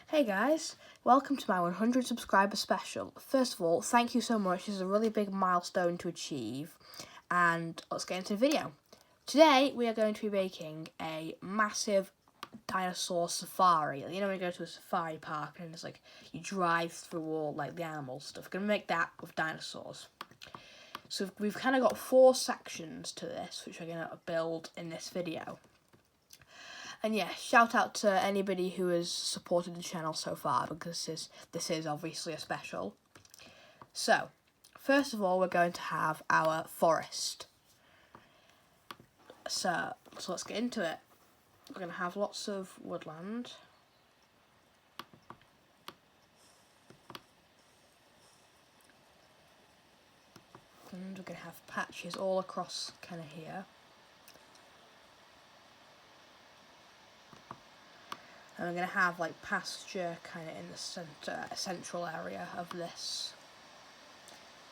Hey guys, welcome to my 100 subscriber special. First of all, thank you so much. This is a really big milestone to achieve, and let's get into the video. Today we are going to be making a massive dinosaur safari. You know when you go to a safari park and it's like you drive through all like the animal stuff. We're going to make that with dinosaurs. So we've kind of got 4 sections to this, which we're going to build in this video. And yeah, shout out to anybody who has supported the channel so far, because this is obviously a special. So, first of all, we're going to have our forest. So let's get into it. We're going to have lots of woodland. And we're going to have patches all across kind of here. And we're going to have like pasture kind of in the central area of this,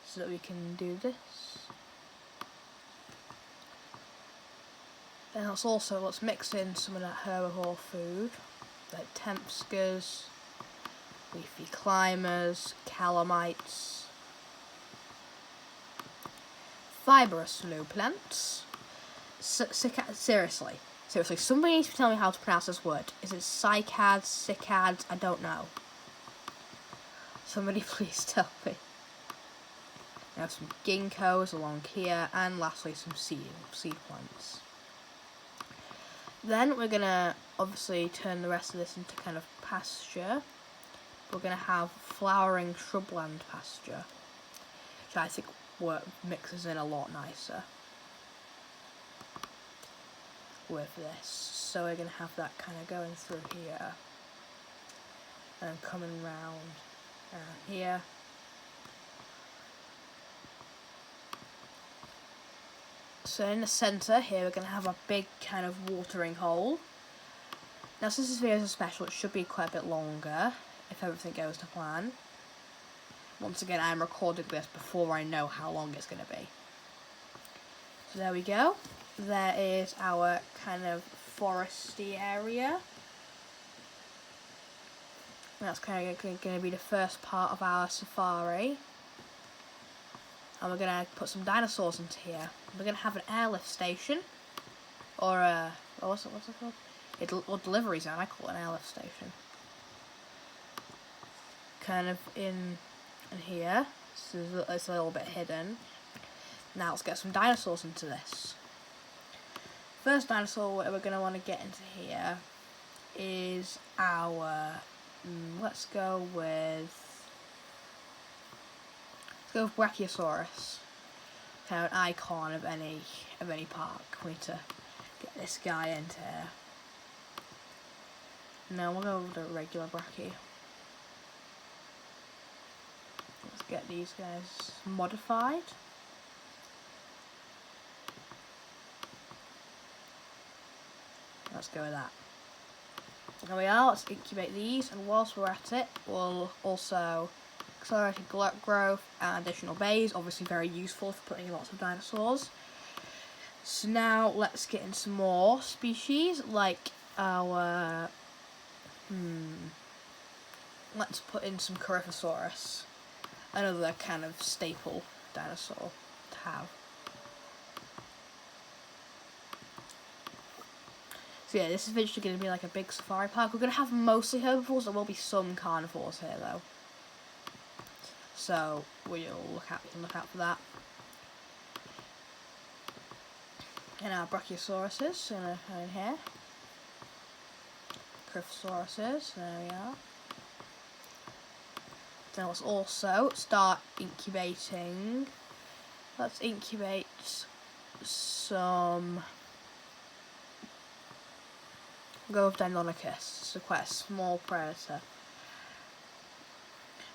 so that we can do this. And let's mix in some of that herbivore food, like tempskers, leafy climbers, calamites, fibrous new plants. Seriously, somebody needs to tell me how to pronounce this word. Is it cycads? I don't know. Somebody please tell me. We have some ginkgos along here, and lastly some seed plants. Then we're gonna obviously turn the rest of this into kind of pasture. We're gonna have flowering shrubland pasture, which I think mixes in a lot nicer with this. So we're going to have that kind of going through here and coming round here. So in the centre here we're going to have a big kind of watering hole. Now since this video is a special, it should be quite a bit longer if everything goes to plan. Once again, I'm recording this before I know how long it's going to be. So there we go. There is our kind of foresty area. That's kind of going to be the first part of our safari. And we're going to put some dinosaurs into here. We're going to have an airlift station. Or what's it called? Or delivery zone, I call it an airlift station. Kind of in here. So it's a little bit hidden. Now let's get some dinosaurs into this. First dinosaur we're going to want to get into here is our, let's go with Brachiosaurus. Kind of an icon of any park. We need to get this guy into here. No, we'll go with the regular Brachie. Let's get these guys modified. Let's go with that. There we are, let's incubate these, and whilst we're at it, we'll also accelerate growth and additional bays, obviously very useful for putting in lots of dinosaurs. So now let's get in some more species, like our, let's put in some Coryphosaurus, another kind of staple dinosaur to have. So yeah, this is eventually going to be like a big safari park. We're going to have mostly herbivores. There will be some carnivores here though. So we can look out for that. And our Brachiosauruses in here. Coryphosauruses, there we are. Then let's also start incubating. Let's incubate some. Go with Deinonychus, so quite a small predator.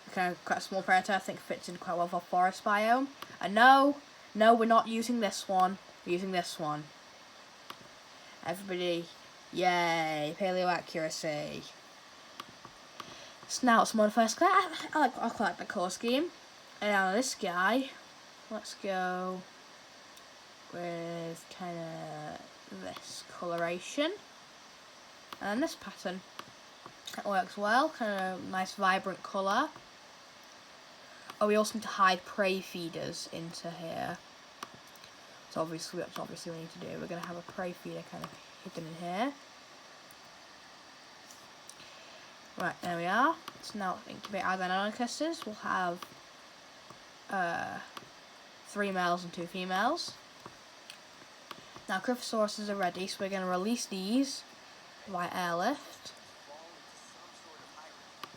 Okay, quite a small predator, I think fits in quite well with our forest biome. And no, we're not using this one, we're using this one. Everybody, yay, paleo accuracy. So now let's modify this guy. I quite like the colour scheme. And now this guy, let's go with kind of this coloration. And this pattern. That works well, kind of nice vibrant colour. Oh, we also need to hide prey feeders into here. So that's obviously we need to do. We're going to have a prey feeder kind of hidden in here. Right, there we are. So now incubate our Deinonychuses. We'll have 3 males and 2 females. Now Cryphosauruses are ready, so we're going to release these by airlift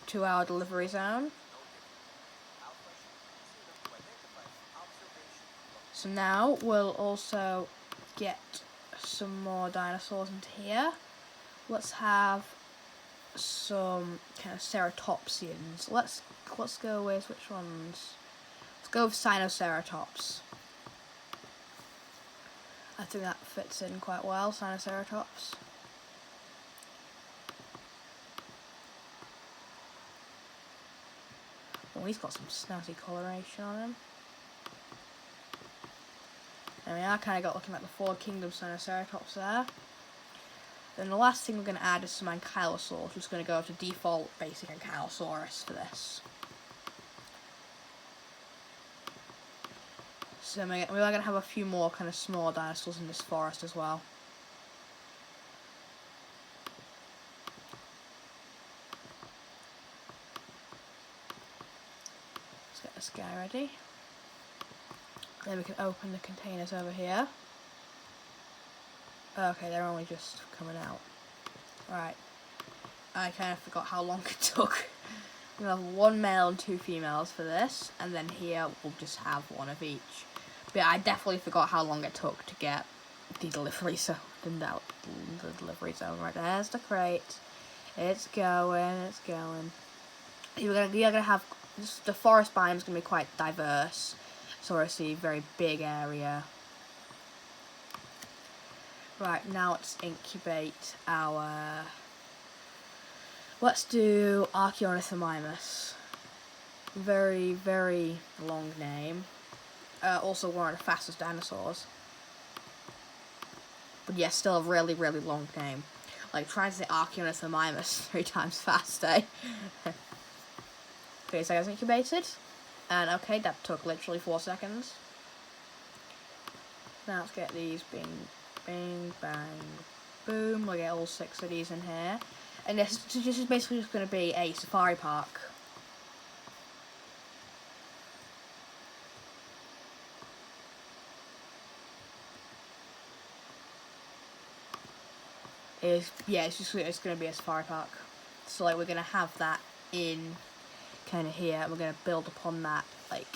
to our delivery zone. So now we'll also get some more dinosaurs into here. Let's have some kind of ceratopsians. Let's go with which ones? Let's go with Sinoceratops. I think that fits in quite well, Sinoceratops. Oh, he's got some snazzy coloration on him. There we are, kind of got looking like the Four Kingdoms Sinoceratops there. Then the last thing we're going to add is some Ankylosaurs. We're just going to go to default basic Ankylosaurus for this. So we are going to have a few more kind of small dinosaurs in this forest as well. Let's get this guy ready. Then we can open the containers over here. Okay, they're only just coming out. Right. I kind of forgot how long it took. We'll have 1 male and 2 females for this, and then here we'll just have 1 of each. But I definitely forgot how long it took to get the delivery zone. The delivery zone right there's the crate. It's going. You're gonna have the forest biome is gonna be quite diverse. So I see a very big area. Right, now let's incubate our... Let's do Archaeornithomimus. Very, very long name. Also one of the fastest dinosaurs. But yeah, still a really, really long name. Like, trying to say Archaeornithomimus 3 times fast, eh? Okay, so I was incubated. And okay, that took literally 4 seconds. Now let's get these bing, bang, boom. We'll get all 6 of these in here. And this is basically just going to be a safari park. It's going to be a safari park. So like we're going to have that in kind of here. We're going to build upon that. Like,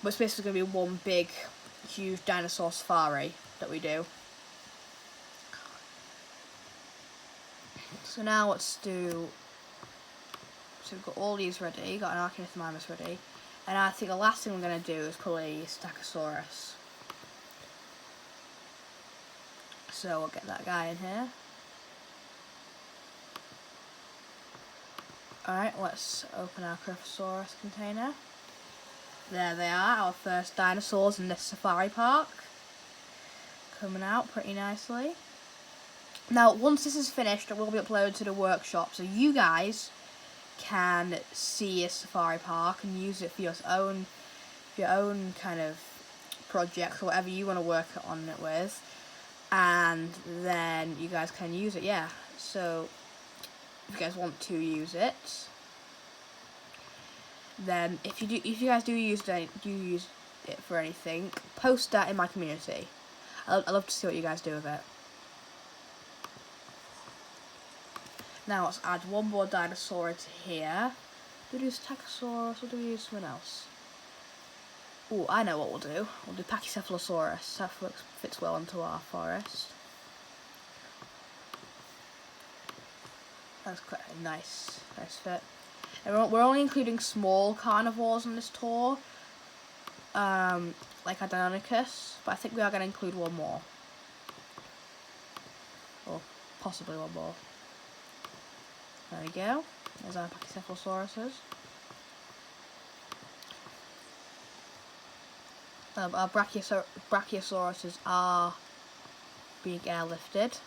but it's basically going to be one big, huge dinosaur safari that we do. So now let's do. So we've got all these ready. Got an Archaeornithomimus ready, and I think the last thing we're going to do is probably Stachosaurus. So we'll get that guy in here. Alright, let's open our Cryphosaurus container. There they are, our first dinosaurs in this safari park. Coming out pretty nicely. Now, once this is finished, it will be uploaded to the workshop, so you guys can see a safari park and use it for your own kind of project or whatever you want to work on it with, and then you guys can use it. Yeah, so if you guys want to use it, then if you guys do use it for anything, post that in my community. I'd love to see what you guys do with it. Now let's add 1 more dinosaur into here. Do we use Tachosaurus or do we use something else? Oh, I know what we'll do. We'll do Pachycephalosaurus. That fits well into our forest. That's quite a nice fit. And we're only including small carnivores on this tour, like our Deinonychus, but I think we are going to include 1 more. Or possibly 1 more. There we go. There's our Pachycephalosauruses. Our Brachiosauruses are being airlifted.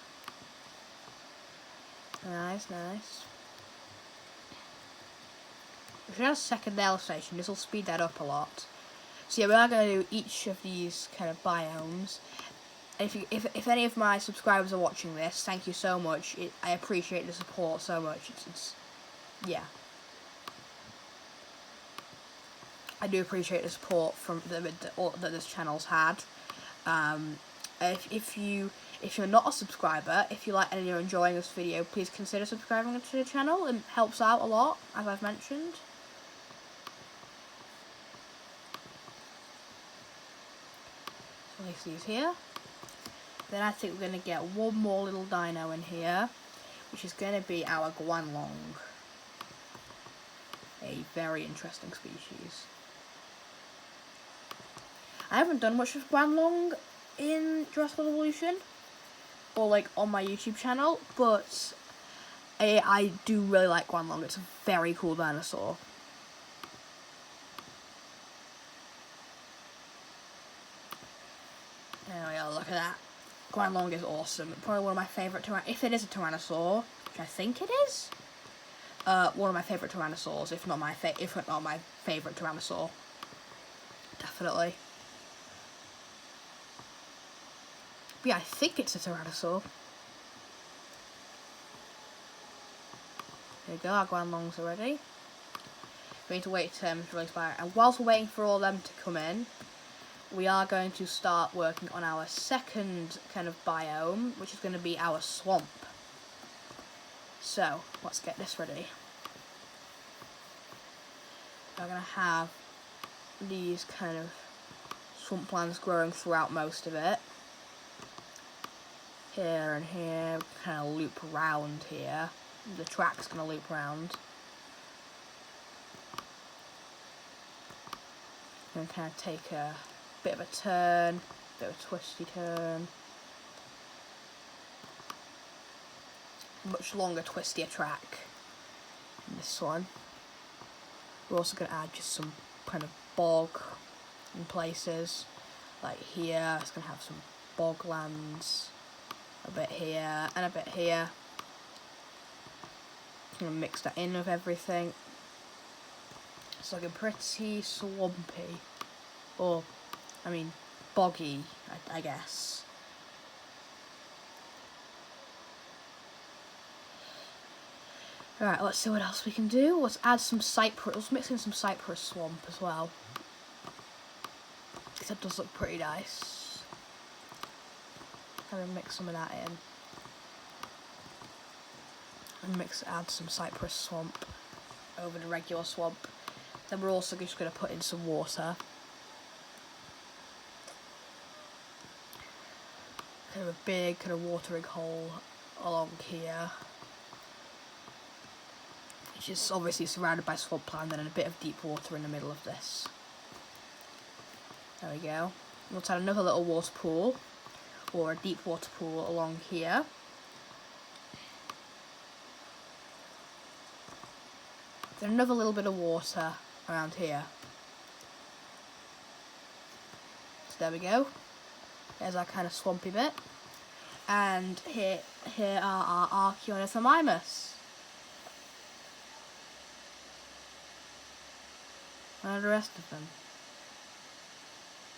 Nice. We should have a second nail station. This will speed that up a lot. So yeah, we are going to do each of these kind of biomes. And if any of my subscribers are watching this, thank you so much. I appreciate the support so much. It's yeah. I do appreciate the support from that this channel's had. If you're not a subscriber, if you like and you're enjoying this video, please consider subscribing to the channel. It helps out a lot, as I've mentioned. Place these here. Then I think we're going to get one more little dino in here, which is going to be our Guanlong. A very interesting species. I haven't done much with Guanlong in Jurassic Evolution, or like on my YouTube channel, but I do really like Guanlong. It's a very cool dinosaur. There we go, look at that. Guanlong is awesome. Probably one of my favourite if it is a Tyrannosaur, which I think it is. One of my favourite Tyrannosaurs, if not my favourite Tyrannosaur. Definitely. But yeah, I think it's a Tyrannosaur. There we go, our Guanlongs are ready. We need to wait for them to release by. And whilst we're waiting for all them to come in, we are going to start working on our second kind of biome, which is going to be our swamp. So, let's get this ready. We're going to have these kind of swamplands growing throughout most of it. Here and here, kind of loop around here. The track's going to loop around. And kind of take a bit of a turn, bit of a twisty turn. Much longer, twistier track in this one. We're also going to add just some kind of bog in places. Like here, it's going to have some boglands. A bit here, and a bit here. I'm going to mix that in with everything. It's looking pretty swampy. Or, I mean, boggy, I guess. Alright, let's see what else we can do. Let's add some cypress. Let's mix in some cypress swamp as well. Because that does look pretty nice. I'm going to mix some of that in. And add some cypress swamp over the regular swamp. Then we're also just going to put in some water. Kind of a big kind of watering hole along here. Which is obviously surrounded by swampland and a bit of deep water in the middle of this. There we go. Let's add another little water pool, or a deep water pool along here. Then another little bit of water around here. So there we go. There's our kind of swampy bit. And here are our Archaeornithomimus. Where are the rest of them?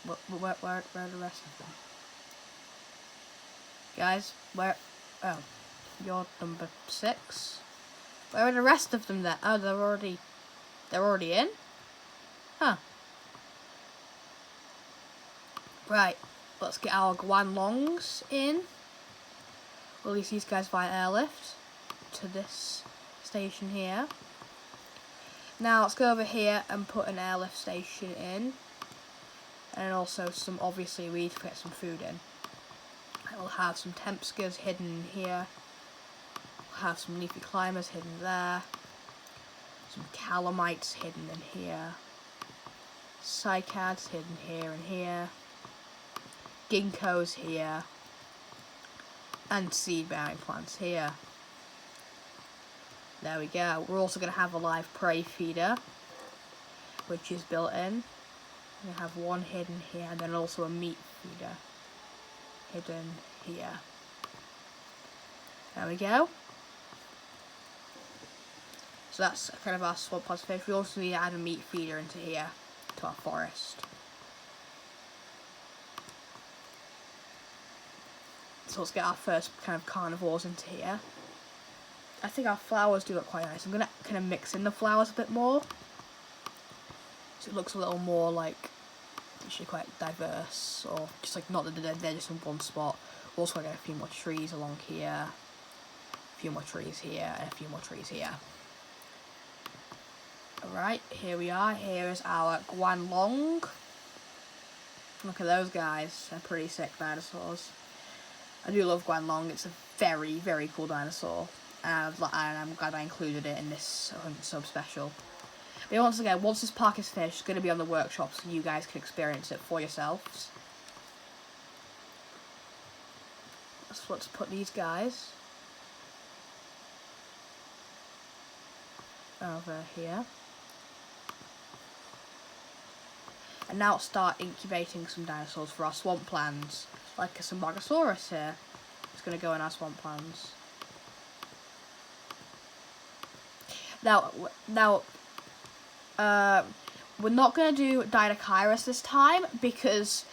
Where are the rest of them? Guys, where? Oh, you're number 6. Where are the rest of them then? Oh, they're already in? Huh. Right, let's get our Guanlongs in. We'll release these guys via airlift to this station here. Now let's go over here and put an airlift station in. And also obviously we need to get some food in. We'll have some Tempskers hidden here. We'll have some leafy climbers hidden there. Some calamites hidden in here. Cycads hidden here and here. Ginkgos here. And seed-bearing plants here. There we go. We're also going to have a live prey feeder, which is built in. We have one hidden here, and then also a meat feeder hidden here. There we go. So that's kind of our swamp plus fish. We also need to add a meat feeder into here, to our forest. So let's get our first kind of carnivores into here. I think our flowers do look quite nice. I'm going to kind of mix in the flowers a bit more, so it looks a little more like actually quite diverse, or just like not that they're just in one spot. We're also going to get a few more trees along here, a few more trees here, and a few more trees here. Alright, here we are. Here is our Guanlong. Look at those guys. They're pretty sick dinosaurs. I do love Guanlong. It's a very, very cool dinosaur. And I'm glad I included it in this 100 sub special. But once again, once this park is finished, it's going to be on the workshop so you guys can experience it for yourselves. So let's put these guys over here. And now start incubating some dinosaurs for our swamp plants. Like a Symbogosaurus here. It's going to go in our swamp plants. Now, we're not going to do Dinochirus this time because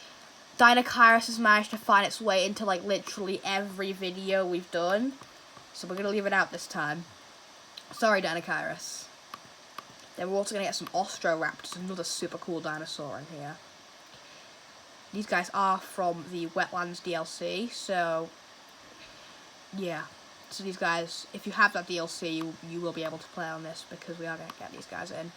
Dinochirus has managed to find its way into like literally every video we've done. So we're going to leave it out this time. Sorry, Dinochirus. Then we're also going to get some Austroraptors, another super cool dinosaur in here. These guys are from the Wetlands DLC, so yeah. So these guys, if you have that DLC, you will be able to play on this because we are going to get these guys in.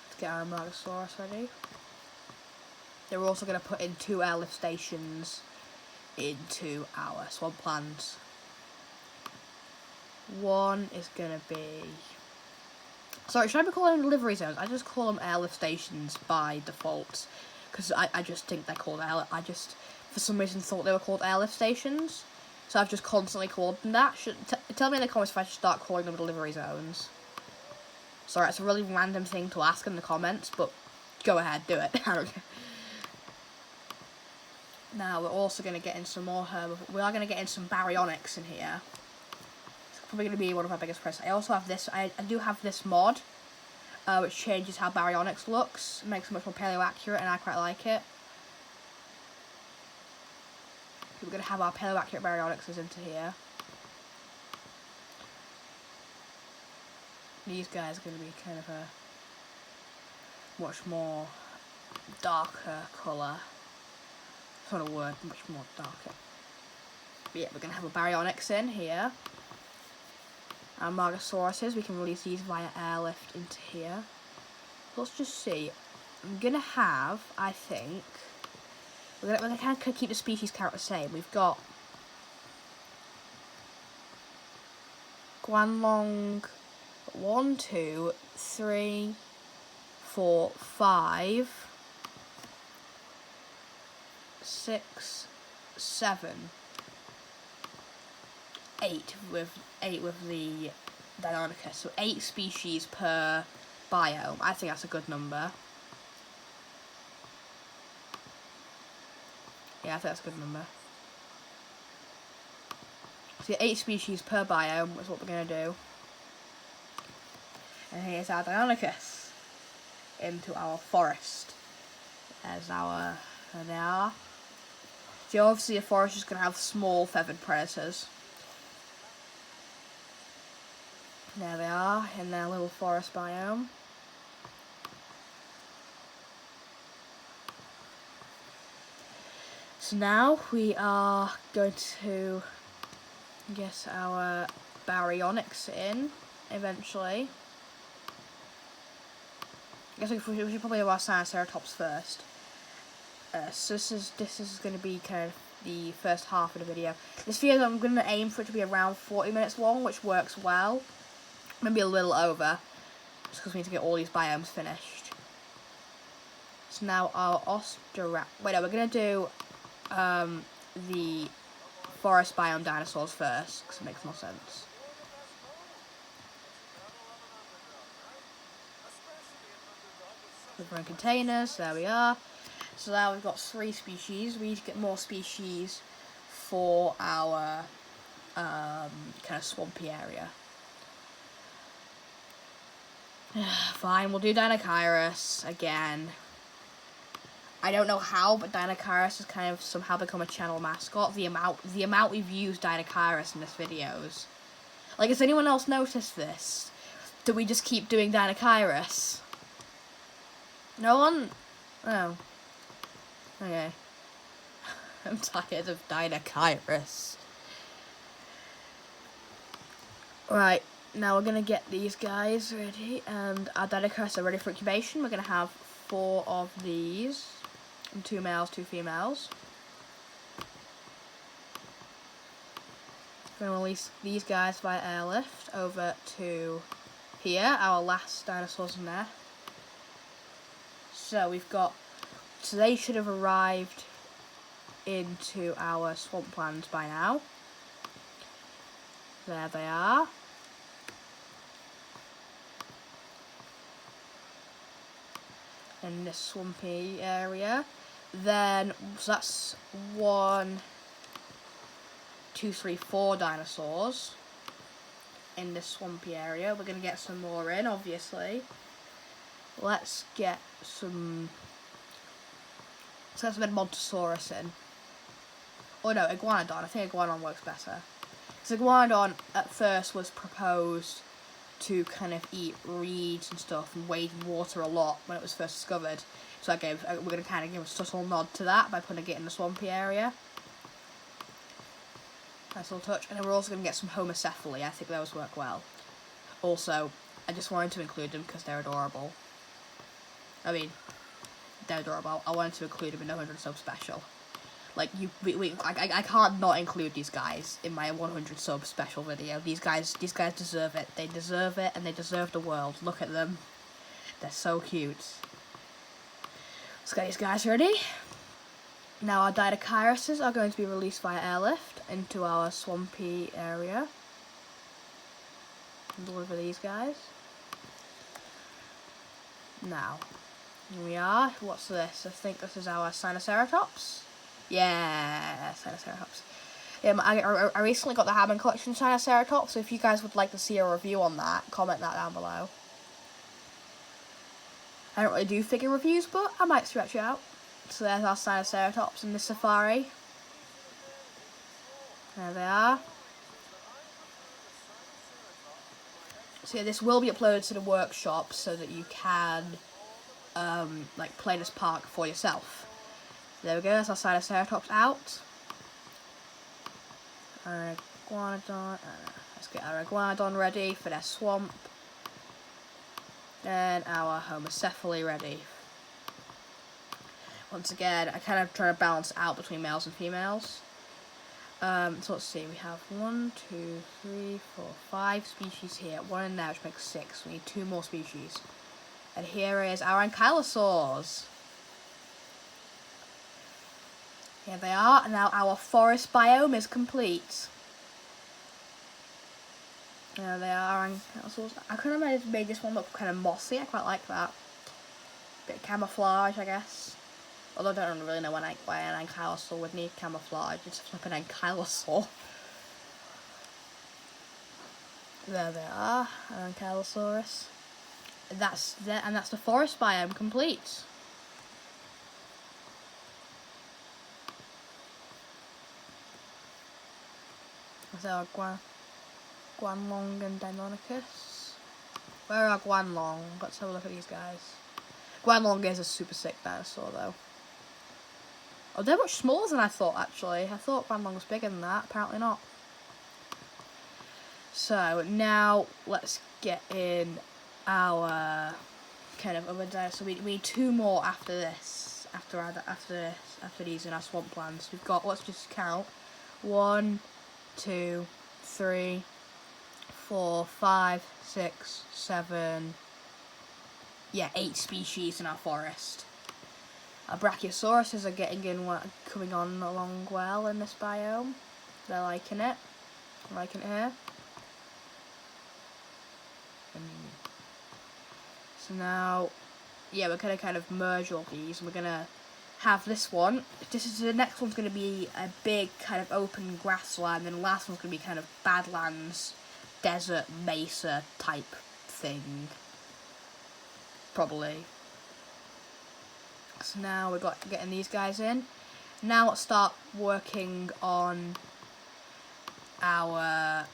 Let's get our Amargasaurus ready. Then we're also going to put in 2 airlift stations into our swamplands. One is going to be... Sorry, should I be calling them delivery zones? I just call them airlift stations by default. Because I just think they're called airlift. I just, for some reason, thought they were called airlift stations. So I've just constantly called them that. Tell me in the comments if I should start calling them delivery zones. Sorry, it's a really random thing to ask in the comments, but go ahead, do it. I don't care. Now, we're also going to get in some more we are going to get in some baryonyx in here. Probably going to be one of our biggest presents. I also have this, I do have this mod, which changes how baryonyx looks. It makes it much more paleo accurate, and I quite like it. So we're going to have our paleo accurate baryonyxes into here. These guys are going to be kind of a much more darker colour. It's not a word, much more darker. But yeah, we're going to have a baryonyx in here. Our Margosauruses, we can release these via airlift into here. Let's just see. I'm gonna have, I think, we're gonna kind of keep the species count the same. We've got Guanlong 1, 2, 3, 4, 5, 6, 7, 8 with the Deinonychus, so 8 species per biome. I think that's a good number. Yeah, I think that's a good number. So 8 species per biome is what we're going to do. And here's our Deinonychus into our forest. There's our, there they are. So obviously a forest is going to have small feathered predators. There they are in their little forest biome. So now we are going to get our baryonyx in eventually. I guess we should probably have our Sinoceratops first. So this is going to be kind of the first half of the video. This video I'm going to aim for it to be around 40 minutes long, which works well. Maybe a little over, just because we need to get all these biomes finished. So now our Austroraptor. Wait, no, we're going to do the forest biome dinosaurs first, because it makes more sense. We're in containers, there we are. So now we've got 3 species. We need to get more species for our kind of swampy area. Fine, we'll do Dinosaurus again. I don't know how, but Dinosaurus has kind of somehow become a channel mascot. The amount we've used Dinosaurus in this videos. Like, has anyone else noticed this? Do we just keep doing Dinosaurus? No one? Oh. Okay. I'm tired of Dinosaurus. Right, now we're going to get these guys ready, and our Dinosaurus are ready for incubation. We're going to have 4 of these, and 2 males, 2 females. We're going to release these guys via airlift over to here, our last dinosaur's nest. So we've got, so they should have arrived into our swamplands by now. There they are. In this swampy area. Then, so that's 1, 2, 3, 4 dinosaurs in this swampy area. We're going to get some more in, obviously. Let's get some... Let's get some Edmontosaurus in. Oh no, Iguanodon. I think Iguanodon works better. Because Iguanodon at first was proposed to kind of eat reeds and stuff and wade in water a lot when it was first discovered. So I gave, we're going to kind of give a subtle nod to that by putting it in the swampy area. Nice little touch. And then we're also going to get some Homocephaly. I think those work well. Also, I just wanted to include them because they're adorable. I mean, they're adorable. I wanted to include them in the 100 sub special. Like, I can't not include these guys in my 100 sub special video. These guys deserve it. They deserve it, and they deserve the world. Look at them. They're so cute. Let's get these guys ready. Now our Didochyruses are going to be released via airlift into our swampy area. And deliver these guys. Now, here we are. What's this? I think this is our Sinoceratops. Yeah, Sinoceratops. I recently got the Hammond Collection Sinoceratops, so if you guys would like to see a review on that, comment that down below. I don't really do figure reviews, but I might stretch it out. So there's our Sinoceratops in the safari. There they are. So yeah, this will be uploaded to the workshop so that you can, like, play this park for yourself. There we go, that's our Sinoceratops out. Our Iguanodon, let's get our Iguanodon ready for their swamp. And our Homocephaly ready. Once again, I kind of try to balance it out between males and females. So let's see, we have 1, 2, 3, 4, 5 species here. 1 in there, which makes 6. We need 2 more species. And here is our ankylosaurs. Here they are, and now our forest biome is complete. There they are, ankylosaurs. I could have made this one look kind of mossy, I quite like that. Bit of camouflage, I guess. Although I don't really know why an ankylosaur would need camouflage. It's flip an ankylosaur. There they are, an ankylosaurus. And that's the forest biome complete. There's our Guanlong and Deinonychus. Where are Guanlong? Let's have a look at these guys. Guanlong is a super sick dinosaur, though. Oh, they're much smaller than I thought, actually. I thought Guanlong was bigger than that. Apparently not. So, now, let's get in our kind of other dinosaur. We need 2 more after this. After these in our swamplands. We've got, let's just count. 1, 2, 3, 4, 5, 6, 7... Yeah, 8 species in our forest. Our Brachiosauruses are coming on along well in this biome. They're liking it. I'm liking it here. So now, yeah, we're gonna kind of merge all these, and we're gonna have this one. The next one's going to be a big kind of open grassland, and the last one's going to be kind of badlands, desert, mesa type thing. Probably. So now we've got getting these guys in. Now let's start working on our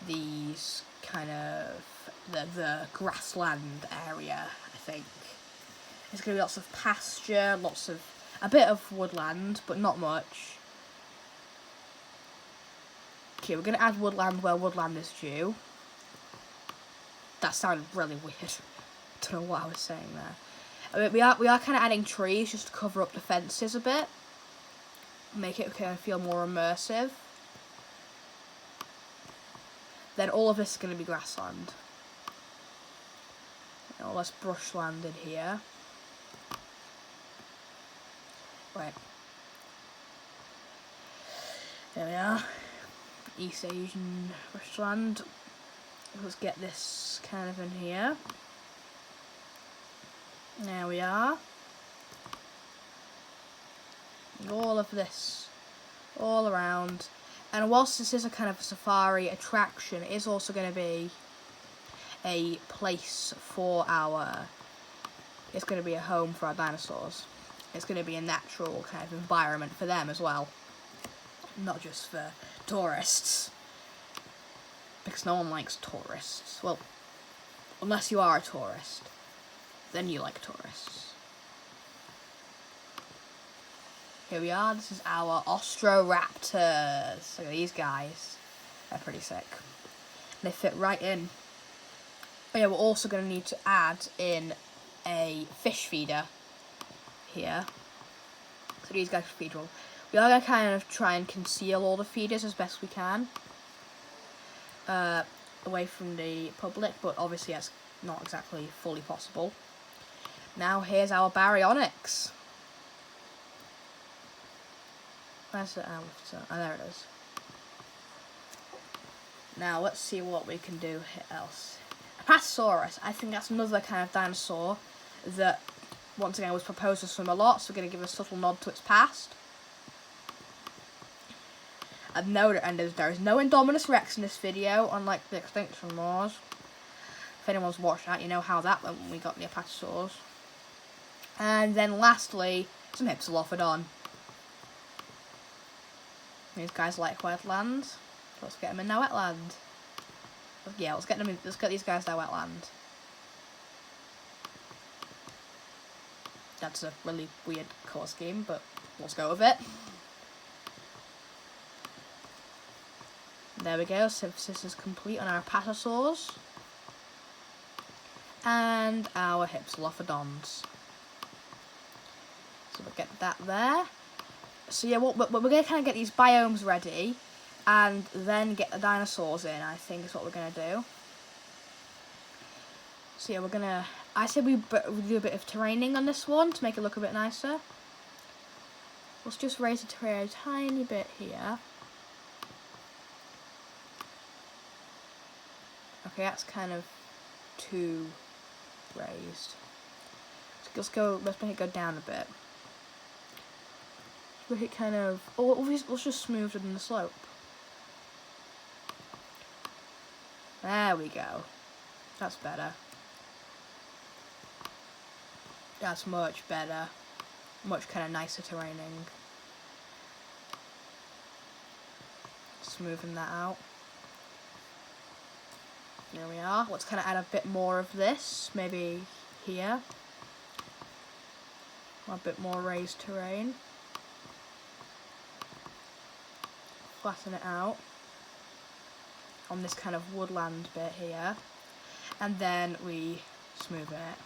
these kind of the grassland area. I think there's gonna be lots of pasture, a bit of woodland, but not much. Okay, we're gonna add woodland where woodland is due. That sounded really weird. Don't know what I was saying there. I mean, we are kind of adding trees just to cover up the fences a bit, make it kind of feel more immersive. Then all of this is going to be grassland. Now let's brushland in here. Right. There we are. East Asian brushland. Let's get this kind of in here. There we are. And all of this all around. And whilst this is a kind of safari attraction, it is also going to be a place for it's going to be a home for our dinosaurs. It's going to be a natural kind of environment for them as well. Not just for tourists. Because no one likes tourists. Well, unless you are a tourist, then you like tourists. Here we are, this is our Ostroraptors. Look at these guys. They're pretty sick. They fit right in. But yeah, we're also going to need to add in a fish feeder here. So these guys feed well. We are going to kind of try and conceal all the feeders as best we can. Away from the public, but obviously that's not exactly fully possible. Now here's our baryonyx. Where's it? Oh, there it is. Now let's see what we can do else. Apatosaurus. I think that's another kind of dinosaur that, once again, was proposed to swim a lot, so we're going to give a subtle nod to its past. And there is no Indominus Rex in this video, unlike the Extinction Wars. If anyone's watched that, you know how that went when we got the Apatosaurs. And then lastly, some Hypsilophodon. These guys like wetlands. Let's get them in their wetland. Yeah, let's get these guys their wetland. That's a really weird colour scheme, but let's go with it. There we go, synthesis is complete on our Apatosaurs. And our Hypsilophodons. So we'll get that there. So yeah, we're going to kind of get these biomes ready, and then get the dinosaurs in, I think is what we're going to do. So yeah, I said we do a bit of terraining on this one to make it look a bit nicer. Let's just raise the terrain a tiny bit here. Okay, that's kind of too raised. So let's make it go down a bit. Make it kind of, let's just smooth it in the slope. There we go. That's better. That's much better. Much kind of nicer terraining. Smoothing that out. There we are. Let's kind of add a bit more of this, maybe here. A bit more raised terrain. Flatten it out on this kind of woodland bit here, and then we smoothen it.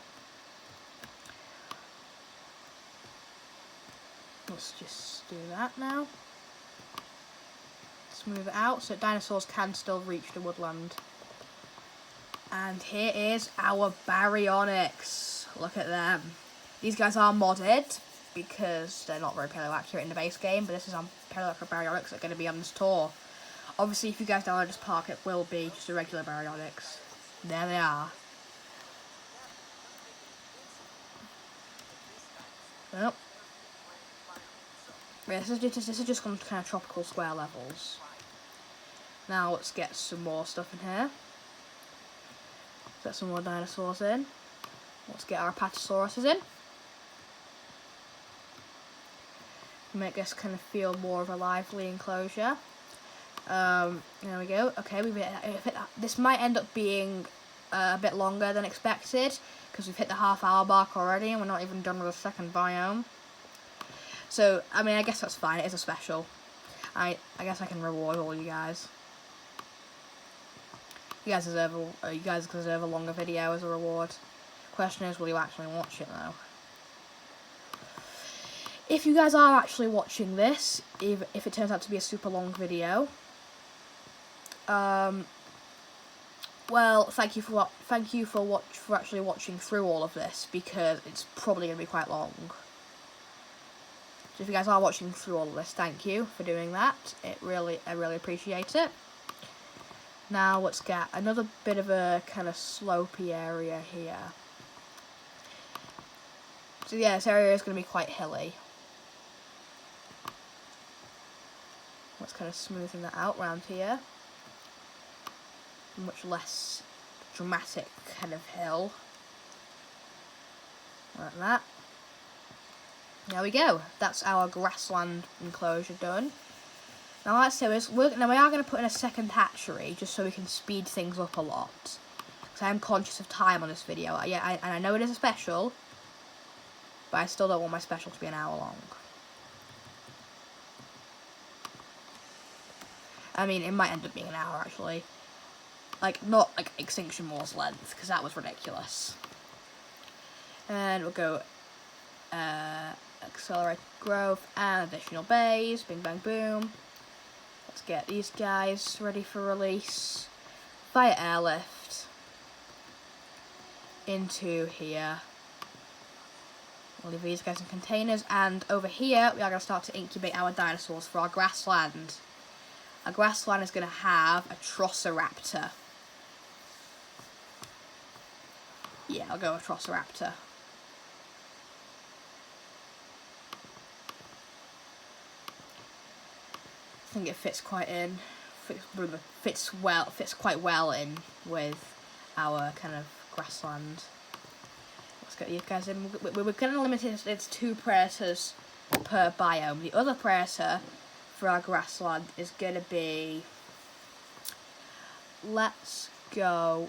Let's just do that now. Smooth it out so dinosaurs can still reach the woodland. And here is our baryonyx. Look at them. These guys are modded because they're not very paleoaccurate in the base game, but this is on paleoaccurate baryonyx that are going to be on this tour. Obviously, if you guys download this park, it will be just a regular baryonyx. There they are. Well, yeah, this is just kind of tropical square levels. Now let's get some more stuff in here. Let's get some more dinosaurs in. Let's get our Apatosauruses in. Make this kind of feel more of a lively enclosure. There we go. Okay, this might end up being a bit longer than expected because we've hit the half-hour mark already and we're not even done with the second biome. So, I mean, I guess that's fine. It is a special. I guess I can reward all you guys. You guys deserve a longer video as a reward. Question is, will you actually watch it though? If you guys are actually watching this, if it turns out to be a super long video, well, thank you for actually watching through all of this, because it's probably going to be quite long. So if you guys are watching through all of this, thank you for doing that. I really appreciate it. Now let's get another bit of a kind of slopey area here. So yeah, this area is going to be quite hilly. Let's kind of smoothen that out around here. Much less dramatic kind of hill. Like that. There we go. That's our grassland enclosure done. Now let's say we are going to put in a second hatchery just so we can speed things up a lot. Because I am conscious of time on this video. And I know it is a special, but I still don't want my special to be an hour long. I mean, it might end up being an hour actually. Like, not like Extinction Wars length, because that was ridiculous. And we'll go accelerate growth and additional bays. Bing bang boom. Let's get these guys ready for release via airlift into here. We'll leave these guys in containers, and over here we are going to start to incubate our dinosaurs for our grassland. Our grassland is going to have a Troceraptor. Yeah, I'll go with Troceraptor. I think it fits quite quite well in with our kind of grassland. Let's get these guys in. We're going to limit it to 2 predators per biome. The other predator for our grassland is going to be, let's go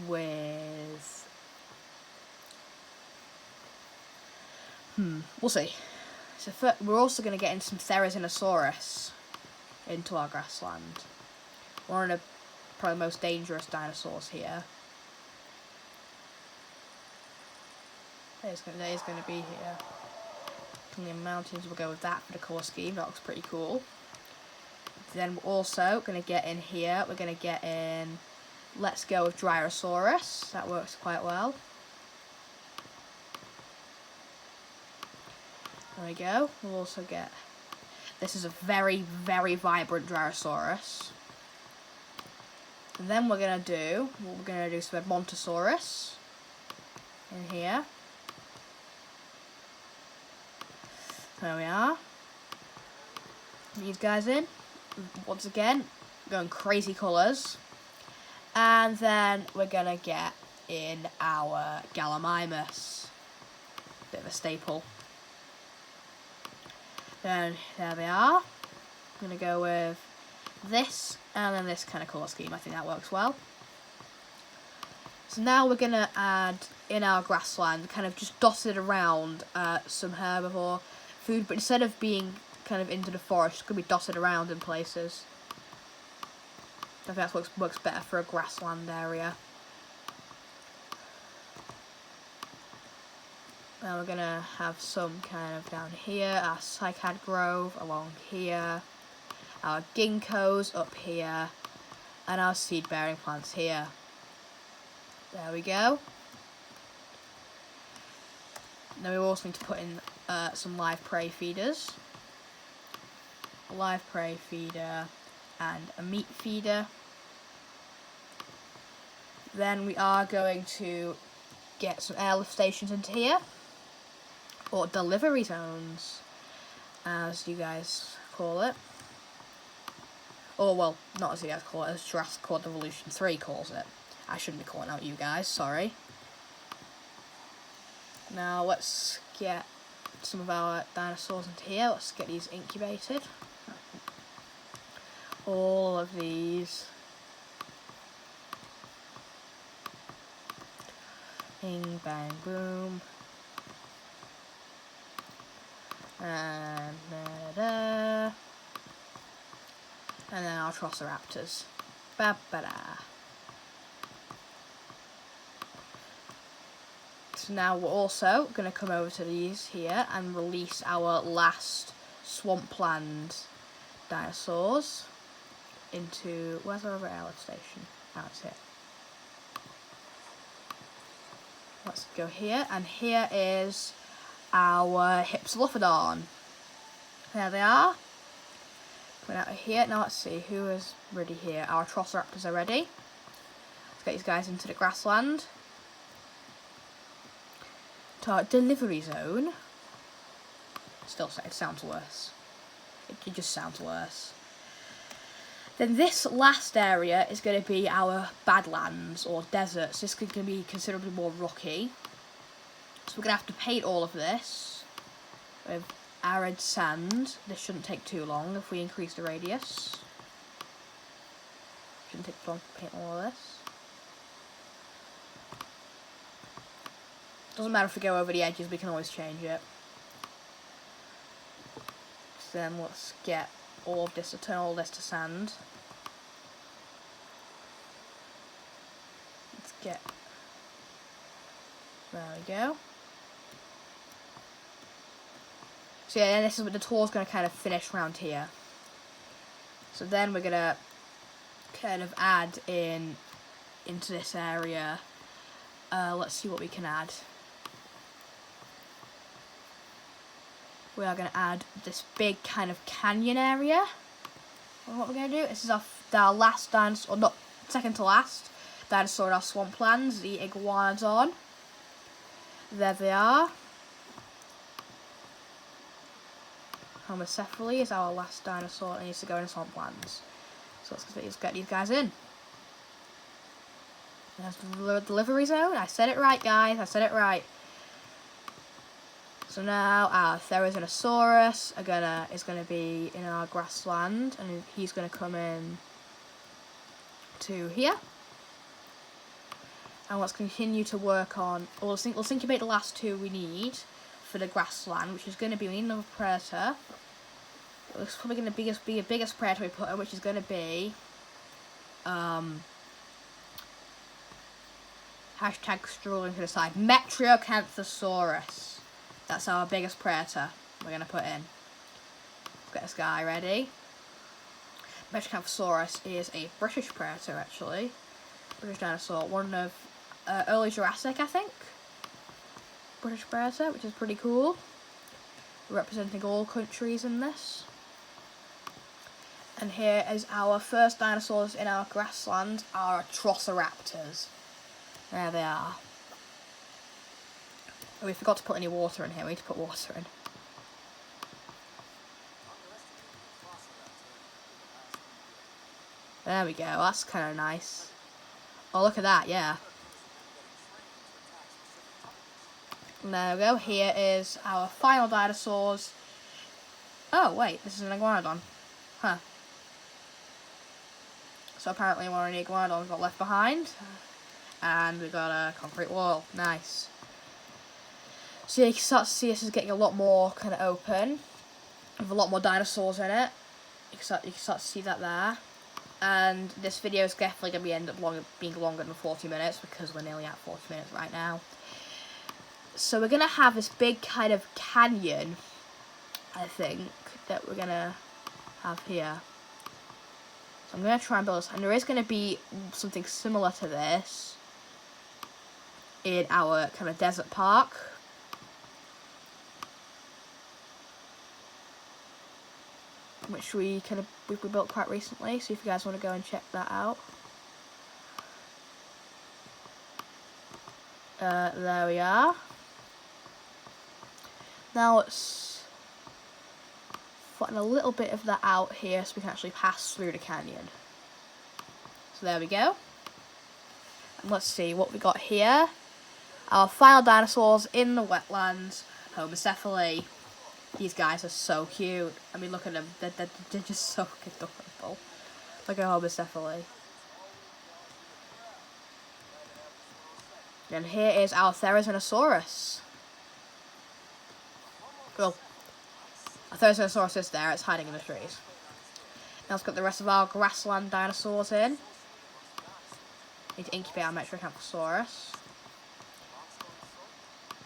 with, we'll see. So we're also going to get in some Therizinosaurus into our grassland. One of the probably most dangerous dinosaurs here. That is going to be here. Canadian Mountains, we'll go with that for the colour scheme. That looks pretty cool. Then we're also going to get in here. We're going to get in, let's go with Dryrosaurus. That works quite well. There we go. We'll also get, this is a very vibrant Dryrosaurus. And then we're going to do some Edmontosaurus in here. There we are. These guys in. Once again, going crazy colours. And then we're going to get in our Gallimimus. Bit of a staple. Then there they are. I'm going to go with this and then this kind of colour scheme. I think that works well. So now we're going to add in our grassland, kind of just dotted around some herbivore food, but instead of being kind of into the forest, it's going to be dotted around in places. I think that works better for a grassland area. Now we're going to have some kind of down here, our cycad grove along here, our ginkgos up here, and our seed bearing plants here. There we go. Now we also need to put in some live prey feeders. A live prey feeder and a meat feeder. Then we are going to get some airlift stations into here. or delivery zones, as you guys call it. Or, well, not as you guys call it, as Jurassic World Evolution 3 calls it. I shouldn't be calling out you guys, sorry. Now, let's get some of our dinosaurs into here. Let's get these incubated. All of these. Bing, bang, boom. And da-da. And then our Triceratops. Ba-ba-da. So now we're also going to come over to these here and release our last swampland dinosaurs into... Where's our airlift station? Oh, it's here. Let's go here, and here is our Hypsilophodon. There they are. Coming out of here. Now let's see, who is ready here? Our Triceratops are ready. Let's get these guys into the grassland. To our delivery zone. Still, it sounds worse. It just sounds worse. Then this last area is going to be our badlands or deserts. This is going to be considerably more rocky. So we're going to have to paint all of this with arid sand. This shouldn't take too long if we increase the radius. Shouldn't take too long to paint all of this. Doesn't matter if we go over the edges, we can always change it. So then let's get all of this, turn all this to sand. Let's get, there we go. So yeah, and this is what the tour's going to kind of finish around here. So then we're going to kind of add into this area. Let's see what we can add. We are going to add this big kind of canyon area. And what we're going to do, this is our last dinosaur, or not, second to last dinosaur in our swamplands, the iguanodon. There they are. Homocephaly is our last dinosaur that needs to go in swamplands. So let's get these guys in. There's the delivery zone. I said it right, guys. I said it right. So now our Therizinosaurus is gonna be in our grassland, and he's gonna come in to here. And let's continue to work on. Let's incubate the last two we need for the grassland, which is going to be, we need another predator. It's probably going to be the biggest predator we put in, which is going to be hashtag strolling to the side, Metriacanthosaurus. That's our biggest predator we're going to put in. Let's get this guy ready. Metriacanthosaurus is a British predator, actually. British dinosaur, one of early Jurassic, I think. British predator, which is pretty cool. Representing all countries in this. And here is our first dinosaurs in our grassland, our Triceratops. There they are. Oh, we forgot to put any water in here. We need to put water in. There we go. That's kind of nice. Oh, look at that, yeah. And there we go. Here is our final dinosaurs. Oh, wait. This is an iguanodon. Huh. So apparently one of the iguanodons got left behind. And we got a concrete wall. Nice. So yeah, you can start to see this is getting a lot more kind of open. With a lot more dinosaurs in it. You can start to see that there. And this video is definitely going to end up being longer than 40 minutes because we're nearly at 40 minutes right now. So we're going to have this big kind of canyon, I think, that we're going to have here. So I'm going to try and build this. And there is going to be something similar to this in our kind of desert park. Which we built quite recently, so if you guys want to go and check that out. There we are. Now let's flatten a little bit of that out here so we can actually pass through the canyon. So there we go. And let's see what we got here. Our final dinosaurs in the wetlands, Homocephaly. These guys are so cute. I mean, look at them. They're just so adorable. Look at Homocephaly. And here is our Therizinosaurus. Well, our Therizinosaurus is there. It's hiding in the trees. Now let's get the rest of our grassland dinosaurs in. Need to incubate our Metriacanthosaurus.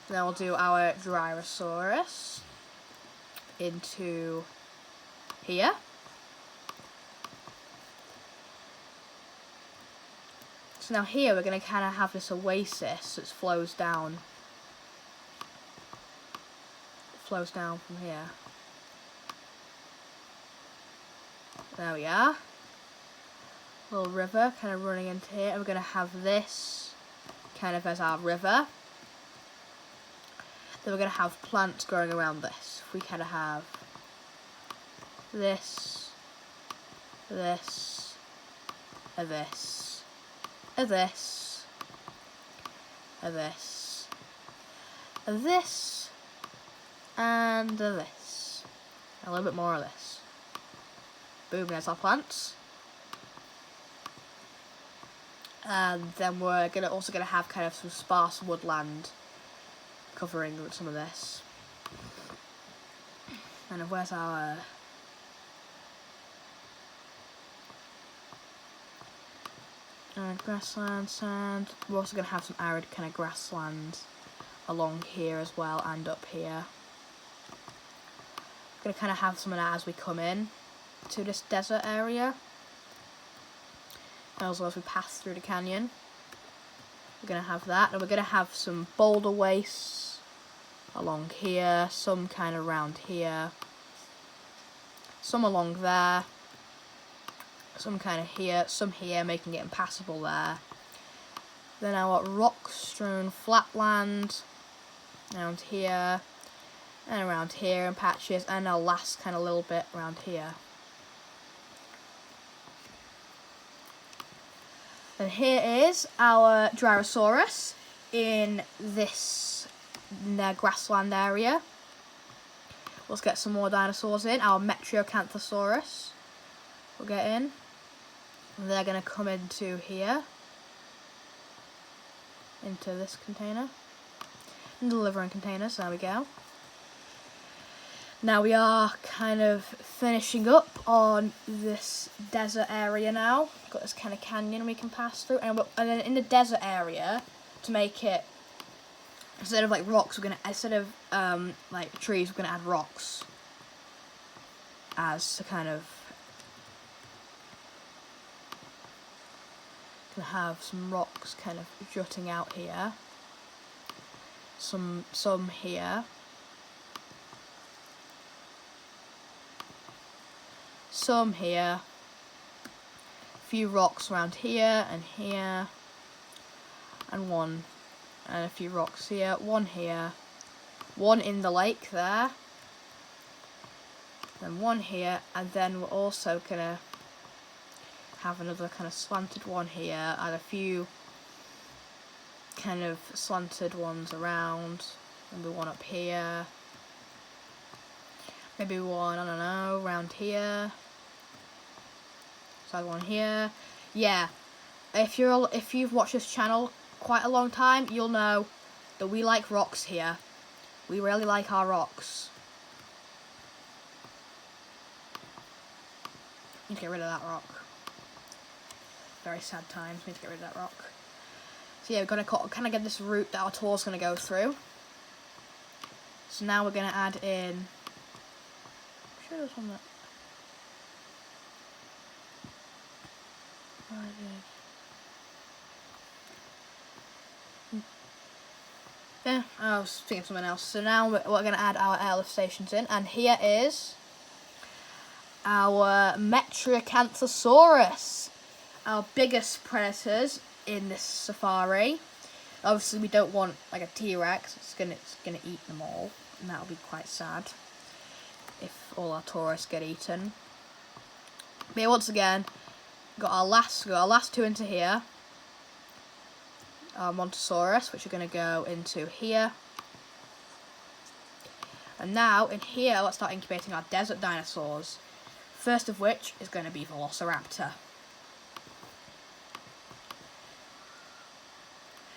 Then we'll do our Gyrosaurus into here. So now here we're going to kind of have this oasis that flows down. It flows down from here. There we are. Little river kind of running into here. And we're going to have this kind of as our river. Then we're going to have plants growing around this. We kind of have this, this, and this, and this, and this, and this, and this. A little bit more of this. Boom, there's our plants. And then we're also gonna have kind of some sparse woodland covering some of this. And where's our grassland, sand? We're also gonna have some arid kind of grassland along here as well, and up here. We're gonna kind of have some of that as we come in to this desert area. And also as we pass through the canyon. We're going to have that, and we're going to have some boulder wastes along here, some kind of around here, some along there, some kind of here, some here, making it impassable there. Then our rock-strewn flatland around here, and around here in patches, and our last kind of little bit around here. And here is our Gyrosaurus in this grassland area. Let's get some more dinosaurs in. Our Metriacanthosaurus will get in. And they're going to come into here. Into this container. And delivering containers. There we go. Now we are kind of finishing up on this desert area now. Got this kind of canyon we can pass through, and then in the desert area, to make it, instead of like rocks, instead of like trees, we're gonna add rocks as to kind of gonna have some rocks kind of jutting out here. Some here. Some here, a few rocks around here, and one, and a few rocks here, one here, one in the lake there, then one here, and then we're also gonna have another kind of slanted one here, and a few kind of slanted ones around, maybe one up here, maybe one, I don't know, around here. So one here. Yeah, if you've watched this channel quite a long time, you'll know that we like rocks here. We really like our rocks. Need to get rid of that rock. Very sad times. Need to get rid of that rock. So yeah, we're gonna kind of get this route that our tour's gonna go through. So now we're gonna add in. I'm sure there's one that. Yeah, I was thinking of something else. So now we're going to add our airlift stations in, and here is our Metriacanthosaurus, our biggest predators in this safari. Obviously, we don't want like a T-Rex; it's gonna eat them all. and that'll be quite sad if all our tourists get eaten. But yeah, once again, got our last two into here. Our Montosaurus, which are going to go into here. And now, in here, let's start incubating our desert dinosaurs. First of which is going to be Velociraptor.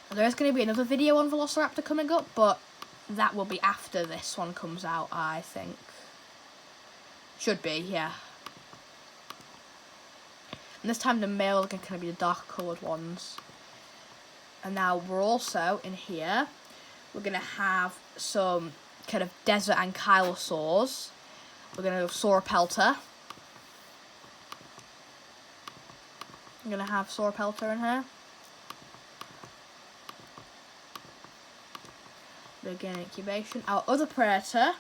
And there is going to be another video on Velociraptor coming up, but that will be after this one comes out, I think. Should be, yeah. And this time the male are going to be the darker coloured ones. And now we're also, in here, we're going to have some kind of desert ankylosaurs. We're going to have Sauropelta. I'm going to have Sauropelta in here. Begin incubation. Our other predator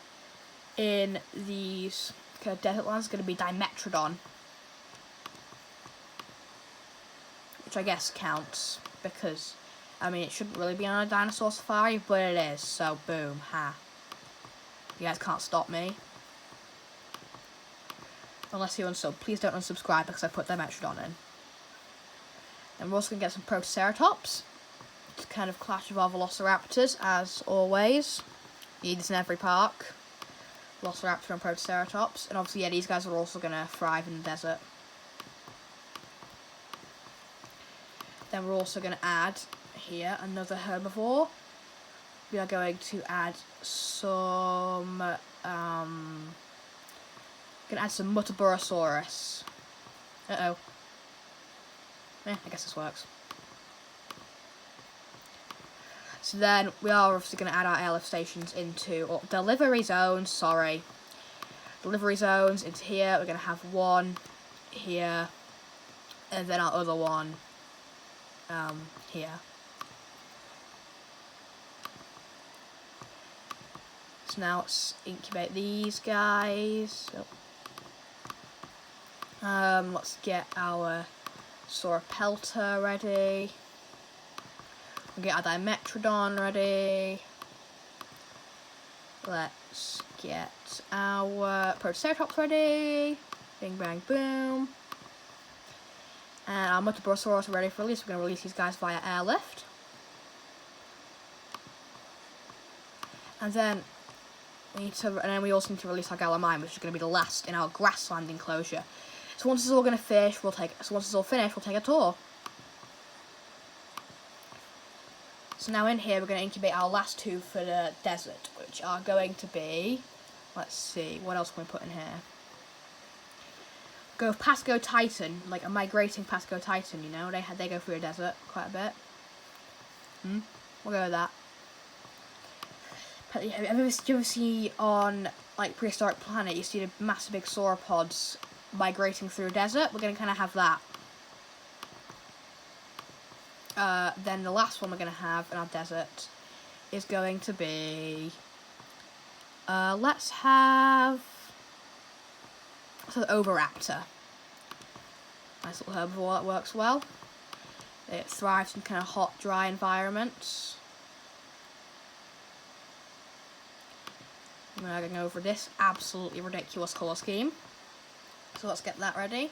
in these kind of desert lands is going to be Dimetrodon. Which I guess counts, because I mean, it shouldn't really be on a dinosaur safari, but it is, so boom, ha. You guys can't stop me. Unless you unsub. Please don't unsubscribe because I put Dimetrodon in. And we're also going to get some Protoceratops to kind of clash with our Velociraptors, as always. You need this in every park. Velociraptor and Protoceratops. And obviously, yeah, these guys are also going to thrive in the desert. Then we're also going to add here another herbivore. We are going to add some Muttaburrasaurus. I guess this works. So then we are obviously going to add our airlift stations into, or delivery zones, sorry. Delivery zones into here. We're going to have one here, and then our other one here. So now let's incubate these guys. Let's get our Sauropelta ready. We'll get our Dimetrodon ready. Let's get our Protoceratops ready. Bing, bang, boom. And our Muttaburrasaurus are ready for release. We're going to release these guys via airlift. And then we also need to release our Galamine, which is going to be the last in our grassland enclosure. So once it's all finished, we'll take a tour. So now in here, we're going to incubate our last two for the desert, which are going to be, let's see, what else can we put in here? Go with Pasco Titan, like a migrating Pasco Titan, you know, they go through a desert quite a bit. We'll go with that. Have you ever see on like Prehistoric Planet, you see the massive big sauropods migrating through a desert? We're going to kind of have that. Then the last one we're going to have in our desert is going to be, let's have the Oviraptor. Nice little herbivore that works well. It thrives in kind of hot, dry environments. I'm going over this absolutely ridiculous colour scheme. So let's get that ready.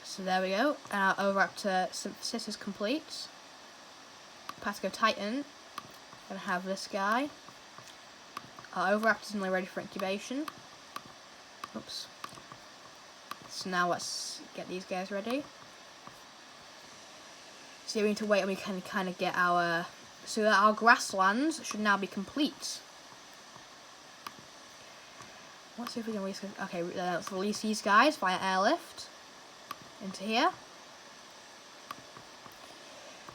So there we go. And our Oviraptor synthesis is complete. Pasco Titan. Gonna have this guy. Our Oviraptor is nearly ready for incubation. Oops. So now let's get these guys ready. So we need to wait and we can kind of get our... So our grasslands should now be complete. Let's see if we can release... Okay, let's release these guys via airlift into here.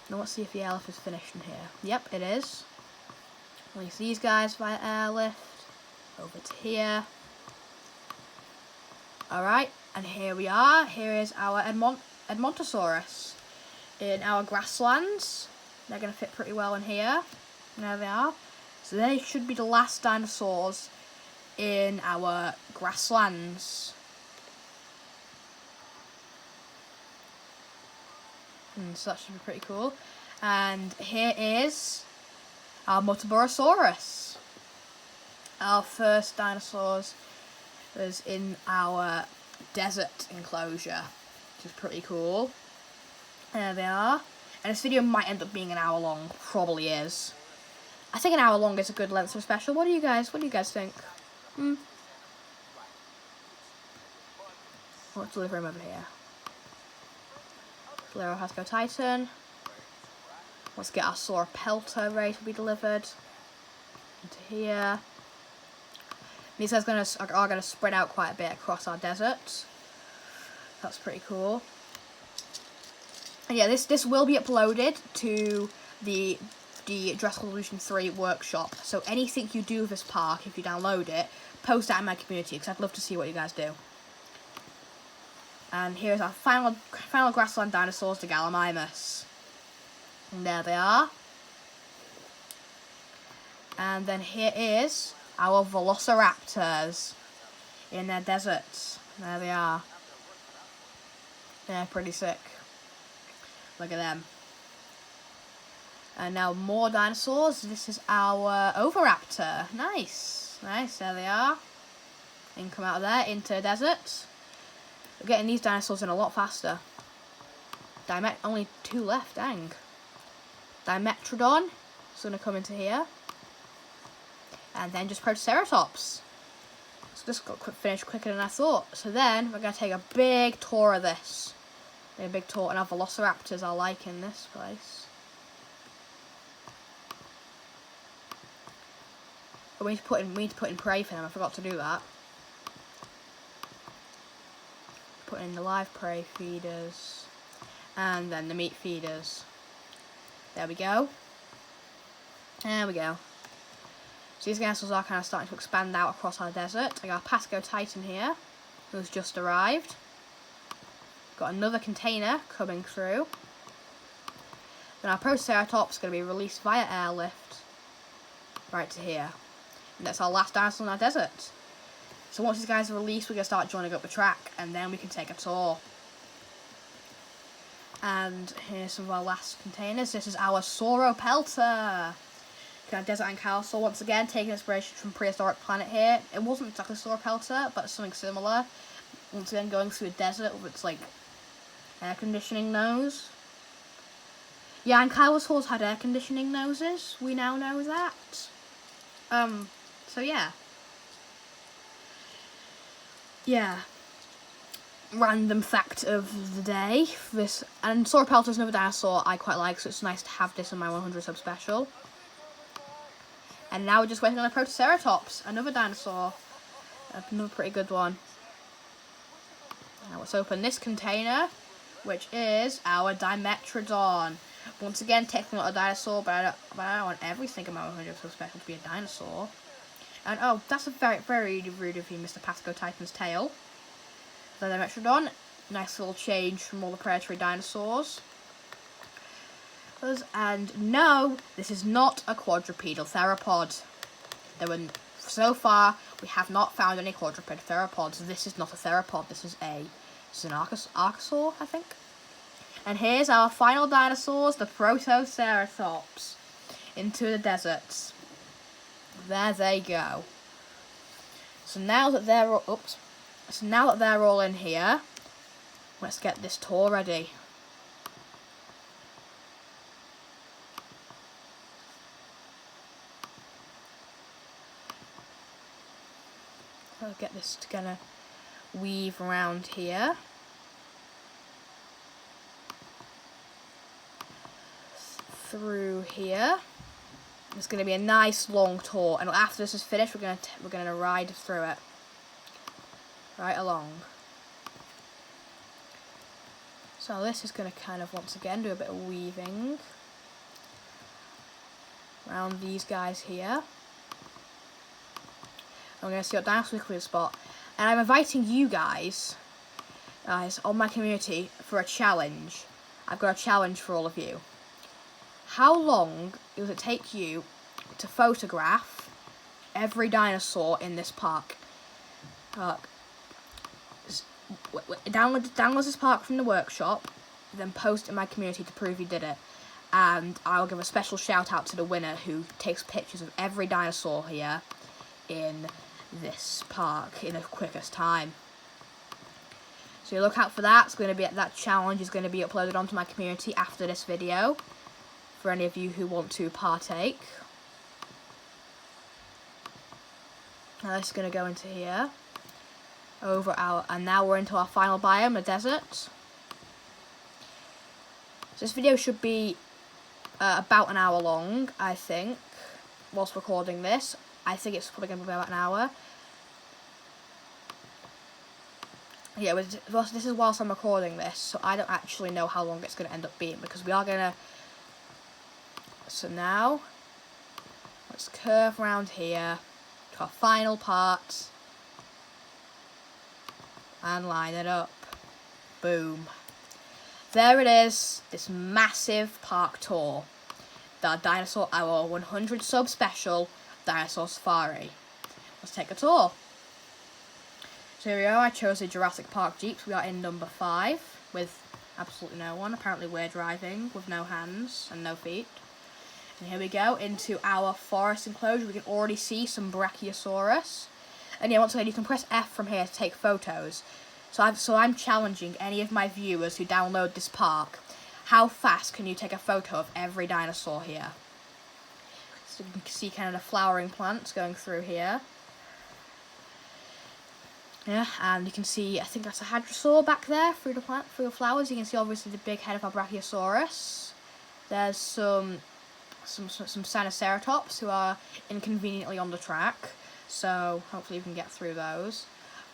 Now let's see if the airlift is finished in here. Yep, it is. Release these guys via airlift over to here. Alright, and here we are. Here is our Edmontosaurus in our grasslands. They're going to fit pretty well in here. And there they are. So they should be the last dinosaurs in our grasslands. So that should be pretty cool. And here is our Muttaburrasaurus. Our first dinosaurs was in our desert enclosure, which is pretty cool. There they are. And this video might end up being an hour long. Probably is. I think an hour long is a good length for a special. What do you guys think? Let's deliver him over here. Lero has to go Titan. Let's get our Sauropelta ready to be delivered into here. These guys are going to spread out quite a bit across our desert. That's pretty cool. And yeah, this will be uploaded to the Jurassic Evolution 3 workshop. So anything you do with this park, if you download it, post that in my community, because I'd love to see what you guys do. And here's our final grassland dinosaurs, the Gallimimus. And there they are. And then here is our Velociraptors in their deserts. There they are. They're pretty sick. Look at them. And now more dinosaurs. This is our Oviraptor. Nice. Nice, there they are. They can come out of there into the desert. We're getting these dinosaurs in a lot faster. Only 2 left, dang. Dimetrodon is going to come into here. And then just Protoceratops. So this got finished quicker than I thought. So then we're going to take a big tour of this. A big tour, and our Velociraptors are liking this place. But we need to put in prey for them. I forgot to do that. Put in the live prey feeders, and then the meat feeders. There we go. There we go. So these dinosaurs are kind of starting to expand out across our desert. I got a Pasco Titan here, who's just arrived. Got another container coming through. Then our Protoceratops is going to be released via airlift right to here. And that's our last dinosaur in our desert. So once these guys are released, we're going to start joining up the track, and then we can take a tour. And here's some of our last containers. This is our Sauropelta. Our desert ankylosaur, once again, taking inspiration from Prehistoric Planet here. It wasn't exactly Sauropelta, but something similar. Once again, going through a desert with its, like, air conditioning nose. Yeah, ankylosaurs had air conditioning noses. We now know that. So yeah. Yeah. Random fact of the day. This, and Sauropelta is another dinosaur I quite like, so it's nice to have this in my 100 sub special. And now we're just waiting on a Protoceratops, another dinosaur. Another pretty good one. Now let's open this container, which is our Dimetrodon. Once again, technically not a dinosaur, but I don't want everything in my 100 sub special to be a dinosaur. And oh, that's a very, very rude of you, Mr. Pasco Titan's tail. The Dimetrodon, nice little change from all the predatory dinosaurs. And no, this is not a quadrupedal theropod. So far, we have not found any quadrupedal theropods. This is not a theropod. This is an archosaur, I think. And here's our final dinosaurs, the Protoceratops, into the deserts. There they go. So now that they're all in here, let's get this tour ready. I'll get this to kind of weave around here. Through here. It's going to be a nice long tour, and after this is finished, we're going to ride through it right along. So this is going to kind of once again do a bit of weaving around these guys here. I'm going to see what dinosaurs we can spot, and I'm inviting you guys on my community for a challenge. I've got a challenge for all of you. How long does it take you to photograph every dinosaur in this park? Download this park from the workshop, then post it in my community to prove you did it. and I'll give a special shout out to the winner who takes pictures of every dinosaur here in this park in the quickest time. So you look out for that. It's going to be that challenge is going to be uploaded onto my community after this video for any of you who want to partake. Now this is going to go into here and now we're into our final biome, the desert. So this video should be about an hour long, I think, whilst recording this. I think it's probably going to be about an hour. Yeah, this is whilst I'm recording this, so I don't actually know how long it's going to end up being, because we are going to... So now, let's curve around here to our final part, and line it up. Boom. There it is, this massive park tour. Our 100 sub special dinosaur safari. Let's take a tour. So here we are, I chose the Jurassic Park Jeeps. We are in number 5 with absolutely no one. Apparently we're driving with no hands and no feet. And here we go into our forest enclosure. We can already see some Brachiosaurus. And yeah, once again, you can press F from here to take photos. So I'm challenging any of my viewers who download this park. How fast can you take a photo of every dinosaur here? So you can see kind of the flowering plants going through here. Yeah, and you can see, I think that's a hadrosaur back there through the flowers. You can see obviously the big head of our Brachiosaurus. There's some Sinoceratops who are inconveniently on the track, so hopefully we can get through those.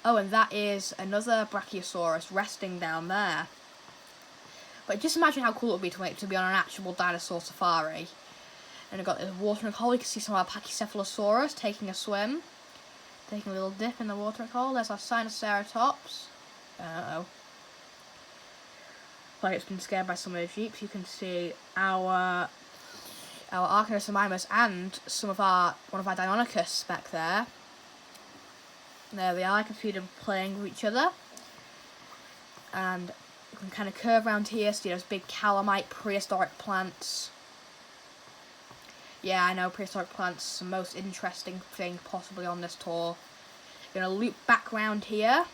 Oh, and that is another Brachiosaurus resting down there. But just imagine how cool it would be to be on an actual dinosaur safari. And I've got this watering hole. You can see some of our Pachycephalosaurus taking a swim. Taking a little dip in the watering hole. There's our Sinoceratops. Uh-oh. Like it's been scared by some of the jeeps. You can see our Archaeosaurus and one of our Deinonychus back there. There they are. I can see them playing with each other. And you can kind of curve around here, see those big calamite prehistoric plants. Yeah, I know, prehistoric plants, the most interesting thing possibly on this tour. We're going to loop back around here.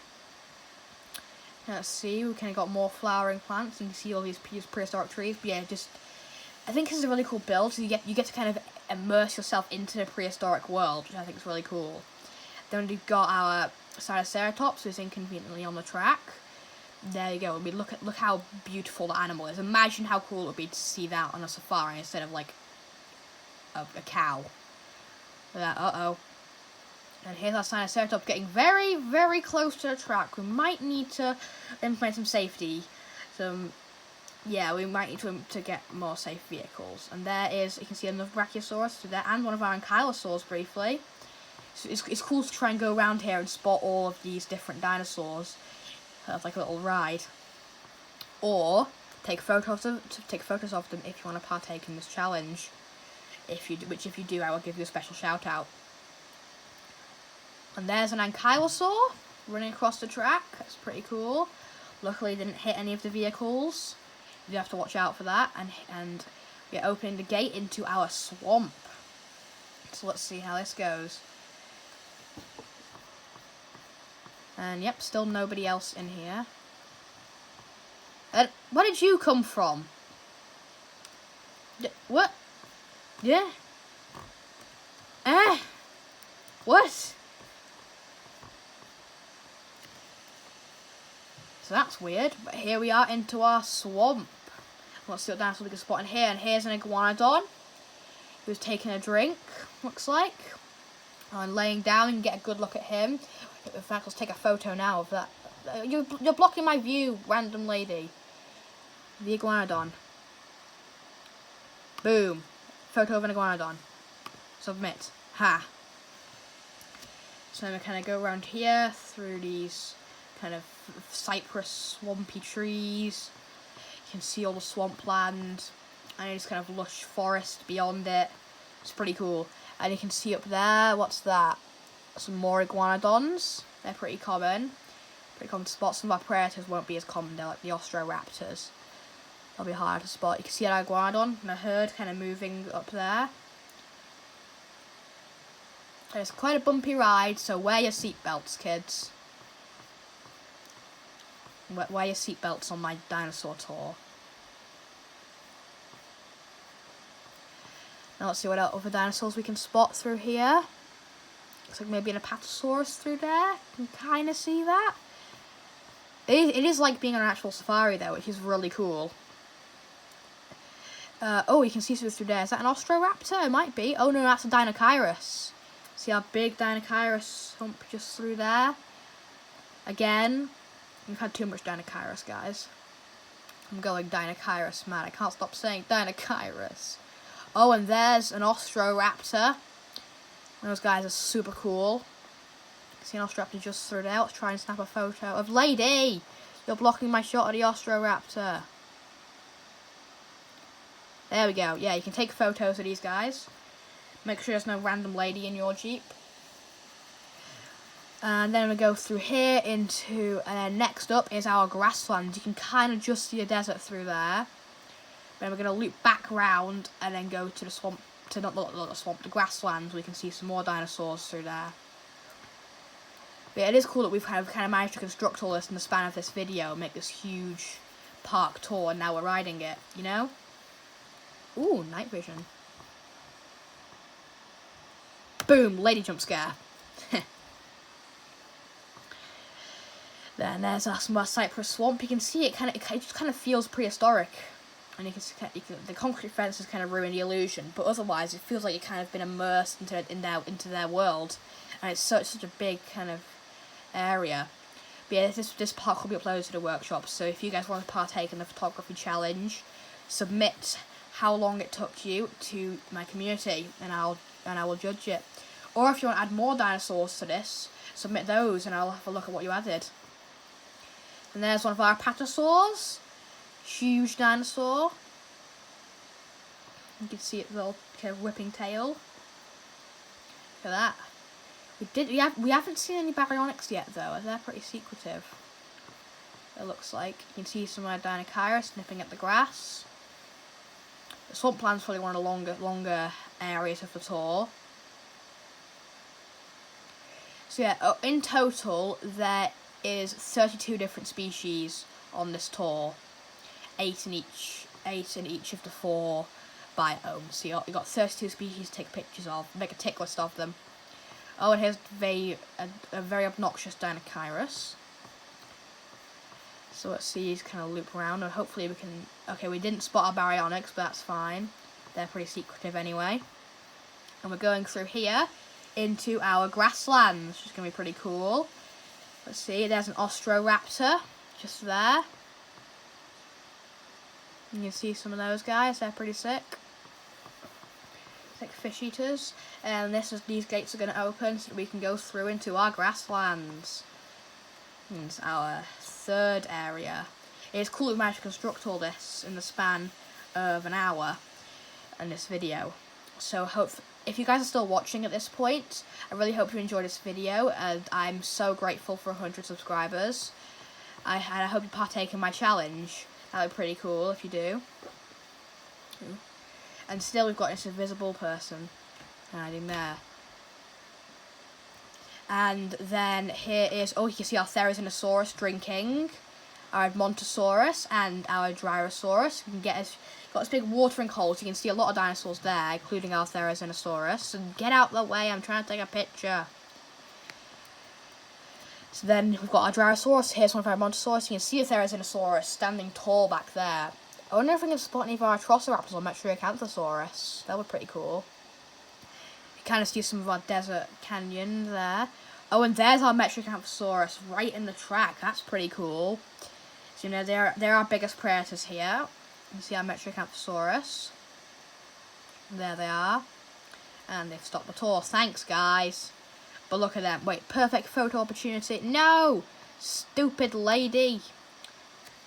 Let's see, we kind of got more flowering plants. You can see all these prehistoric trees. But yeah, I think this is a really cool build. So you get to kind of immerse yourself into the prehistoric world, which I think is really cool. Then we've got our Sinoceratops, who's inconveniently on the track. There you go. Look how beautiful the animal is. Imagine how cool it would be to see that on a safari instead of like a cow. Uh-oh. And here's our Sinoceratops getting very, very close to the track. We might need to implement some safety. Yeah, we might need to get more safe vehicles. And there is, you can see another Brachiosaurus there, and one of our Ankylosaurs briefly. So it's cool to try and go around here and spot all of these different dinosaurs. That's like a little ride. Or take photos of them if you want to partake in this challenge. If you do, I will give you a special shout out. And there's an Ankylosaur running across the track. That's pretty cool. Luckily, it didn't hit any of the vehicles. You have to watch out for that. And we're opening the gate into our swamp. So let's see how this goes. And yep, still nobody else in here. Where did you come from? What? Yeah? What? So that's weird. But here we are into our swamp. Let's see what dinosaur we can spot in here. And here's an iguanodon who's taking a drink, looks like. And laying down, you can get a good look at him. In fact, let's take a photo now of that. You're blocking my view, random lady. The iguanodon. Boom. Photo of an iguanodon. Submit. Ha. So then we kind of go around here through these kind of cypress swampy trees. You can see all the swampland. And it's kind of lush forest beyond it. It's pretty cool. And you can see up there, what's that? Some more iguanodons. They're pretty common. Pretty common spots. Some of our predators won't be as common. They're like the Ostroraptors. That'll be hard to spot. You can see an iguanodon and a herd kind of moving up there. And it's quite a bumpy ride, so wear your seatbelts, kids. Wear your seatbelts on my dinosaur tour. Now let's see what other dinosaurs we can spot through here. Looks like maybe an apatosaurus through there. You can kind of see that. It is like being on an actual safari though, which is really cool. Oh, you can see through there. Is that an Ostroraptor? It might be. Oh no, that's a Dinochirus. See our big Dinochirus hump just through there. Again, we've had too much Dinochirus, guys. I'm going Dinochirus mad. I can't stop saying Dinochirus. Oh, and there's an Ostroraptor. Those guys are super cool. See an Ostroraptor just through there. Let's try and snap a photo of Lady. You're blocking my shot of the Ostroraptor. There we go. Yeah, you can take photos of these guys. Make sure there's no random lady in your Jeep. And then we go through here into, and then next up is our grassland. You can kind of just see the desert through there. Then we're going to loop back round and then go to the swamp, to not the swamp, the grasslands. We can see some more dinosaurs through there. But yeah, it is cool that we've kind of managed to construct all this in the span of this video, make this huge park tour, and now we're riding it, you know? Ooh, night vision. Boom, lady jump scare. Then there's our cypress swamp. You can see it it just kind of feels prehistoric, and you can the concrete fence has kind of ruined the illusion. But otherwise, it feels like you've kind of been immersed into their world, and it's such a big kind of area. But yeah, this park will be uploaded to the workshop. So if you guys want to partake in the photography challenge, submit how long it took you to my community, and I will judge it. Or if you want to add more dinosaurs to this, submit those, and I'll have a look at what you added. And there's one of our apatosaurs. Huge dinosaur. You can see its little kind of whipping tail. Look at that. We haven't seen any baryonyx yet though. They're pretty secretive. It looks like. You can see some of our Dinochirus nipping at the grass. The swampland's probably one of the longer areas of the tour. So yeah, in total there is 32 different species on this tour. 8 in each of the 4 biomes. So you got 32 species to take pictures of. Make a tick list of them. Oh, and here's a very obnoxious Dinochirus. So let's see, he's kind of loop around, and hopefully we can. Okay, we didn't spot our baryonyx, but that's fine. They're pretty secretive anyway. And we're going through here into our grasslands, which is going to be pretty cool. Let's see, there's an Ostroraptor just there. You can see some of those guys, they're pretty sick. It's like fish eaters. And these gates are going to open so that we can go through into our grasslands. And it's our 3rd area. It's cool that we managed to construct all this in the span of an hour in this video. So if you guys are still watching at this point, I really hope you enjoyed this video, and I'm so grateful for 100 subscribers. I hope you partake in my challenge. That would be pretty cool if you do. And still we've got this invisible person hiding there. And then here is, you can see our Therizinosaurus drinking, our Edmontosaurus and our Dryrosaurus. You can get got this big watering hole, so you can see a lot of dinosaurs there, including our Therizinosaurus. And get out of the way, I'm trying to take a picture. So then we've got our Dryrosaurus. Here's one of our Edmontosaurus. You can see a Therizinosaurus standing tall back there. I wonder if we can spot any of our Atrociraptors or Metriacanthosaurus. That would be pretty cool. You kind of see some of our desert canyon there. Oh, and there's our Metriacanthosaurus right in the track. That's pretty cool. So, you know, they're our biggest predators here. You can see our Metriacanthosaurus. There they are. And they've stopped the tour. Thanks, guys. But look at them. Wait, perfect photo opportunity. No! Stupid lady.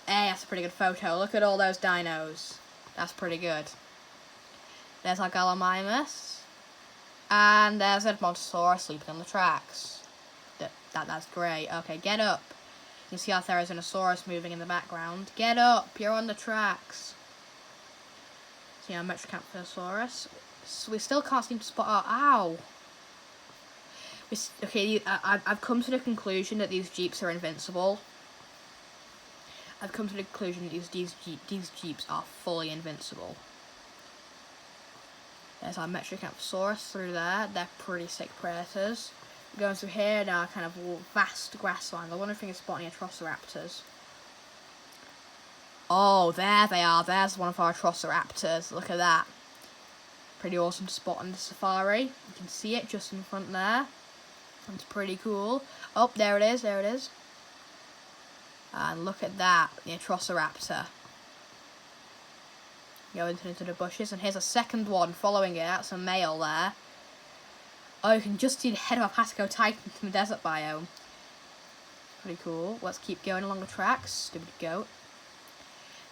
Hey, that's a pretty good photo. Look at all those dinos. That's pretty good. There's our Gallimimus. And there's Edmontosaurus sleeping on the tracks. That's great. Okay, get up. You can see our Therizinosaurus moving in the background. Get up. You're on the tracks. So yeah, Metrocanthosaurus. So we still can't seem to spot our... Ow! Okay, I've come to the conclusion that these Jeeps are invincible. I've come to the conclusion that these Jeeps are fully invincible. There's our Metrocanthosaurus through there. They're pretty sick predators. We're going through here now, kind of vast grassland. I wonder if we can spot any Atrociraptors. Oh, there they are. There's one of our Atrociraptors. Look at that. Pretty awesome to spot on the safari. You can see it just in front there. It's pretty cool. Oh, there it is. There it is. And look at that. The Atrociraptor. Go into the bushes. And here's a second one following it. That's a male there. Oh, you can just see the head of a Patagotitan from the desert biome. Pretty cool. Let's keep going along the tracks. Stupid goat.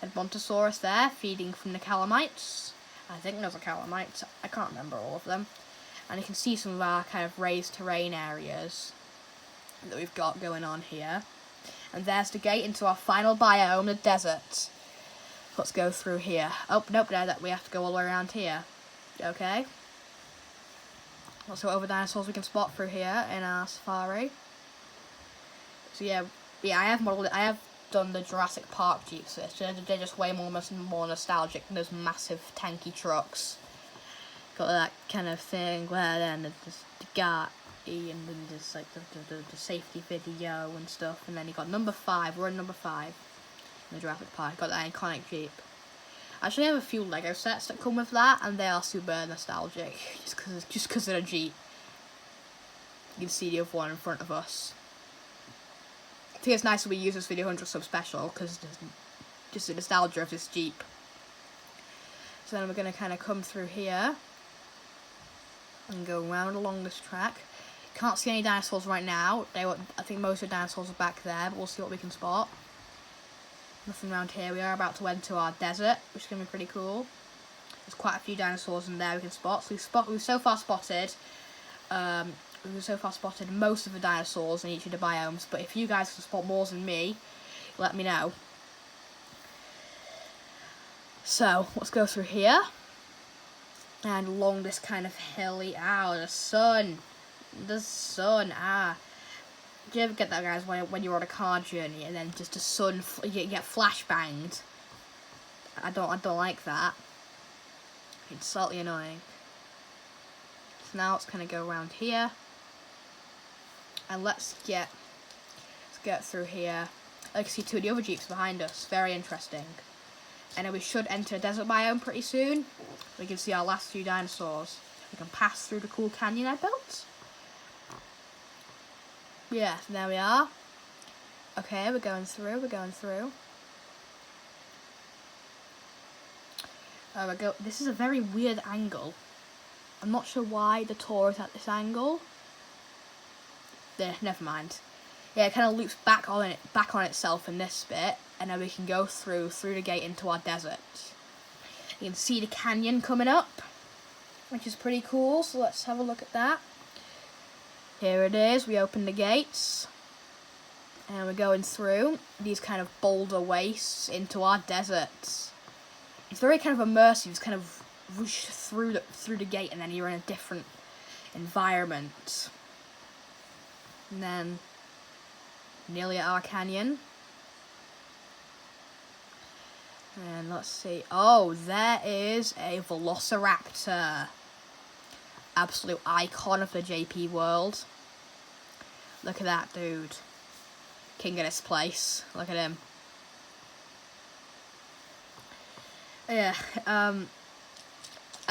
Edmontosaurus there, feeding from the Calamites. I think those are Calamites. I can't remember all of them. And you can see some of our kind of raised terrain areas that we've got going on here. And there's the gate into our final biome, the desert. Let's go through here. Oh, nope, we have to go all the way around here. Okay. Let's go over dinosaurs we can spot through here in our safari. So yeah, I have done the Jurassic Park Jeeps. They're just way more nostalgic than those massive tanky trucks. Got that kind of thing where then there's the guy and then there's like the safety video and stuff, and then you got number 5. We're in number 5 in the Jurassic Park. Got that iconic Jeep. I actually have a few Lego sets that come with that, and they are super nostalgic just because they're a Jeep. You can see the other one in front of us. I think it's nice that we use this video 100 sub special because just the nostalgia of this Jeep. So then we're going to kind of come through here and go round along this track. Can't see any dinosaurs right now. I think most of the dinosaurs are back there, but we'll see what we can spot. Nothing around here. We are about to enter our desert, which is going to be pretty cool. There's quite a few dinosaurs in there we can spot. So we've so far spotted most of the dinosaurs in each of the biomes, but if you guys can spot more than me, let me know. So let's go through here and along this kind of hilly, the sun, do you ever get that, guys, when you're on a car journey and then just the sun, you get flashbanged? I don't like that. It's slightly annoying. So now let's kind of go around here. And let's get through here. I can see 2 of the other Jeeps behind us. Very interesting. And then we should enter a desert biome pretty soon. We can see our last few dinosaurs. We can pass through the cool canyon I built. Yeah, there we are. Okay, we're going through. This is a very weird angle. I'm not sure why the tour is at this angle. There, never mind. Yeah, it kind of loops back on itself in this bit, and then we can go through the gate into our desert. You can see the canyon coming up, which is pretty cool. So let's have a look at that. Here it is. We open the gates, and we're going through these kind of boulder wastes into our deserts. It's very kind of immersive. It's kind of rush through the gate, and then you're in a different environment. And then nearly at our canyon. And let's see. Oh, there is a Velociraptor. Absolute icon of the JP world. Look at that dude. King of this place. Look at him. Yeah, I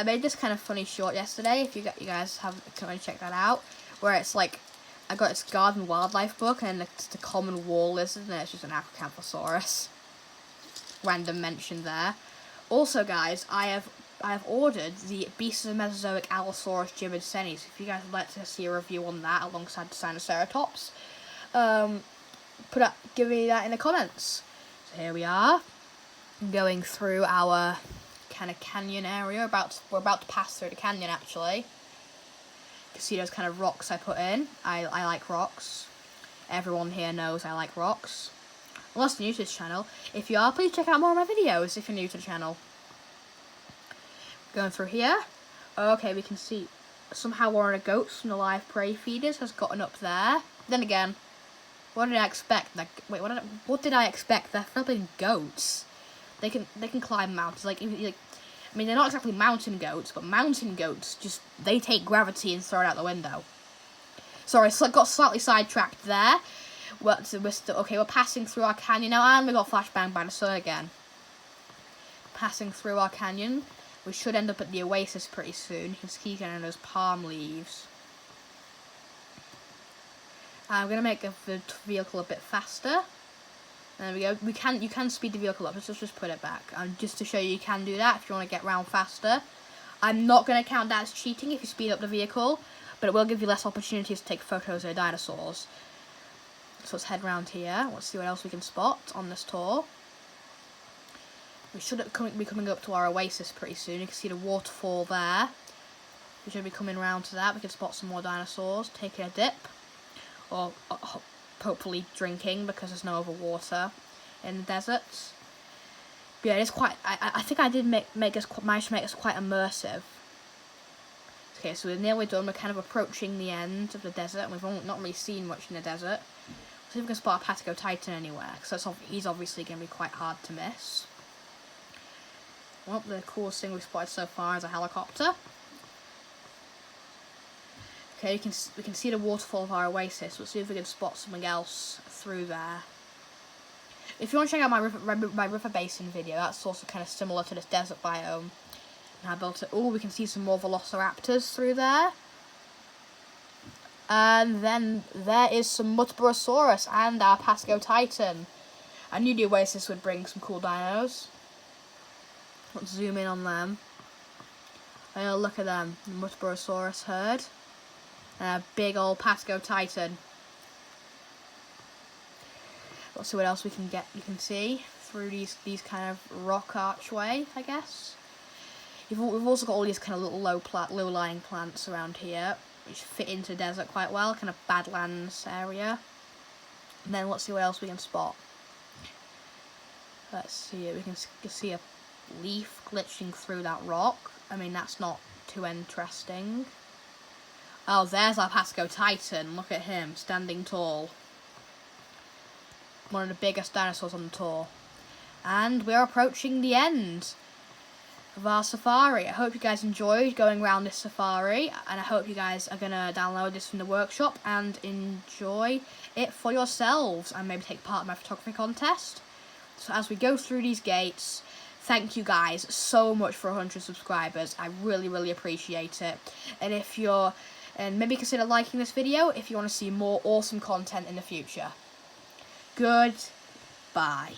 made this kind of funny short yesterday. If you guys can check that out, where it's like I got this garden wildlife book, and it's the common wall lizard, and it's just an Acrocanthosaurus. Random mention there. Also, guys, I have ordered the Beasts of the Mesozoic Allosaurus jwe3. So if you guys would like to see a review on that alongside the Sinoceratops, give me that in the comments. So here we are, going through our kind of canyon area. We're about to pass through the canyon, actually. You can see those kind of rocks I put in. I like rocks. Everyone here knows I like rocks. Unless you're new to this channel. If you are, please check out more of my videos if you're new to the channel. Going through here. Okay, we can see somehow one of the goats from the live prey feeders has gotten up there. Then again, what did I expect? Like, wait, what did I expect? They're flipping goats. They can climb mountains. Like, I mean, they're not exactly mountain goats, but mountain goats they take gravity and throw it out the window. Sorry, so I got slightly sidetracked there. We're passing through our canyon now, and we got flashbang by the sun again. Passing through our canyon, we should end up at the oasis pretty soon. You can see kind of those palm leaves. I'm gonna make the vehicle a bit faster. There we go. You can speed the vehicle up. Let's just put it back, just to show you can do that if you want to get around faster. I'm not gonna count that as cheating if you speed up the vehicle, but it will give you less opportunities to take photos of the dinosaurs. So let's head around here. Let's see what else we can spot on this tour. We should be coming up to our oasis pretty soon. You can see the waterfall there. We should be coming round to that. We can spot some more dinosaurs taking a dip, or hopefully drinking because there's no other water in the desert. But yeah, it's quite. I think I did manage to make this quite immersive. Okay, so we're nearly done. We're kind of approaching the end of the desert, and we've not really seen much in the desert. See if we can spot a Patiko Titan anywhere, because he's obviously going to be quite hard to miss. Well, the coolest thing we've spotted so far is a helicopter. Okay, we can see the waterfall of our oasis. Let's see if we can spot something else through there. If you want to check out my river basin video, that's also kind of similar to this desert biome. And I built it. Oh, we can see some more velociraptors through there. And then there is some Muttaburrasaurus and our Patiko Titan. I knew the oasis would bring some cool dinos. Let's zoom in on them. Oh, look at them. The Muttaburrasaurus herd. And a big old Patiko Titan. Let's see what else we can get. You can see through these kind of rock archway, I guess. We've also got all these kind of little low-lying plants around here, which fit into the desert quite well, kind of Badlands area. And then let's see what else we can spot. Let's see, we can see a leaf glitching through that rock. I mean, that's not too interesting. Oh, there's our Patiko Titan. Look at him, standing tall. One of the biggest dinosaurs on the tour. And we're approaching the end of our safari. I hope you guys enjoyed going around this safari, and I hope you guys are going to download this from the workshop and enjoy it for yourselves, and maybe take part in my photography contest. So as we go through these gates, thank you guys so much for 100 subscribers. I really, really appreciate it. And maybe consider liking this video if you want to see more awesome content in the future. Goodbye.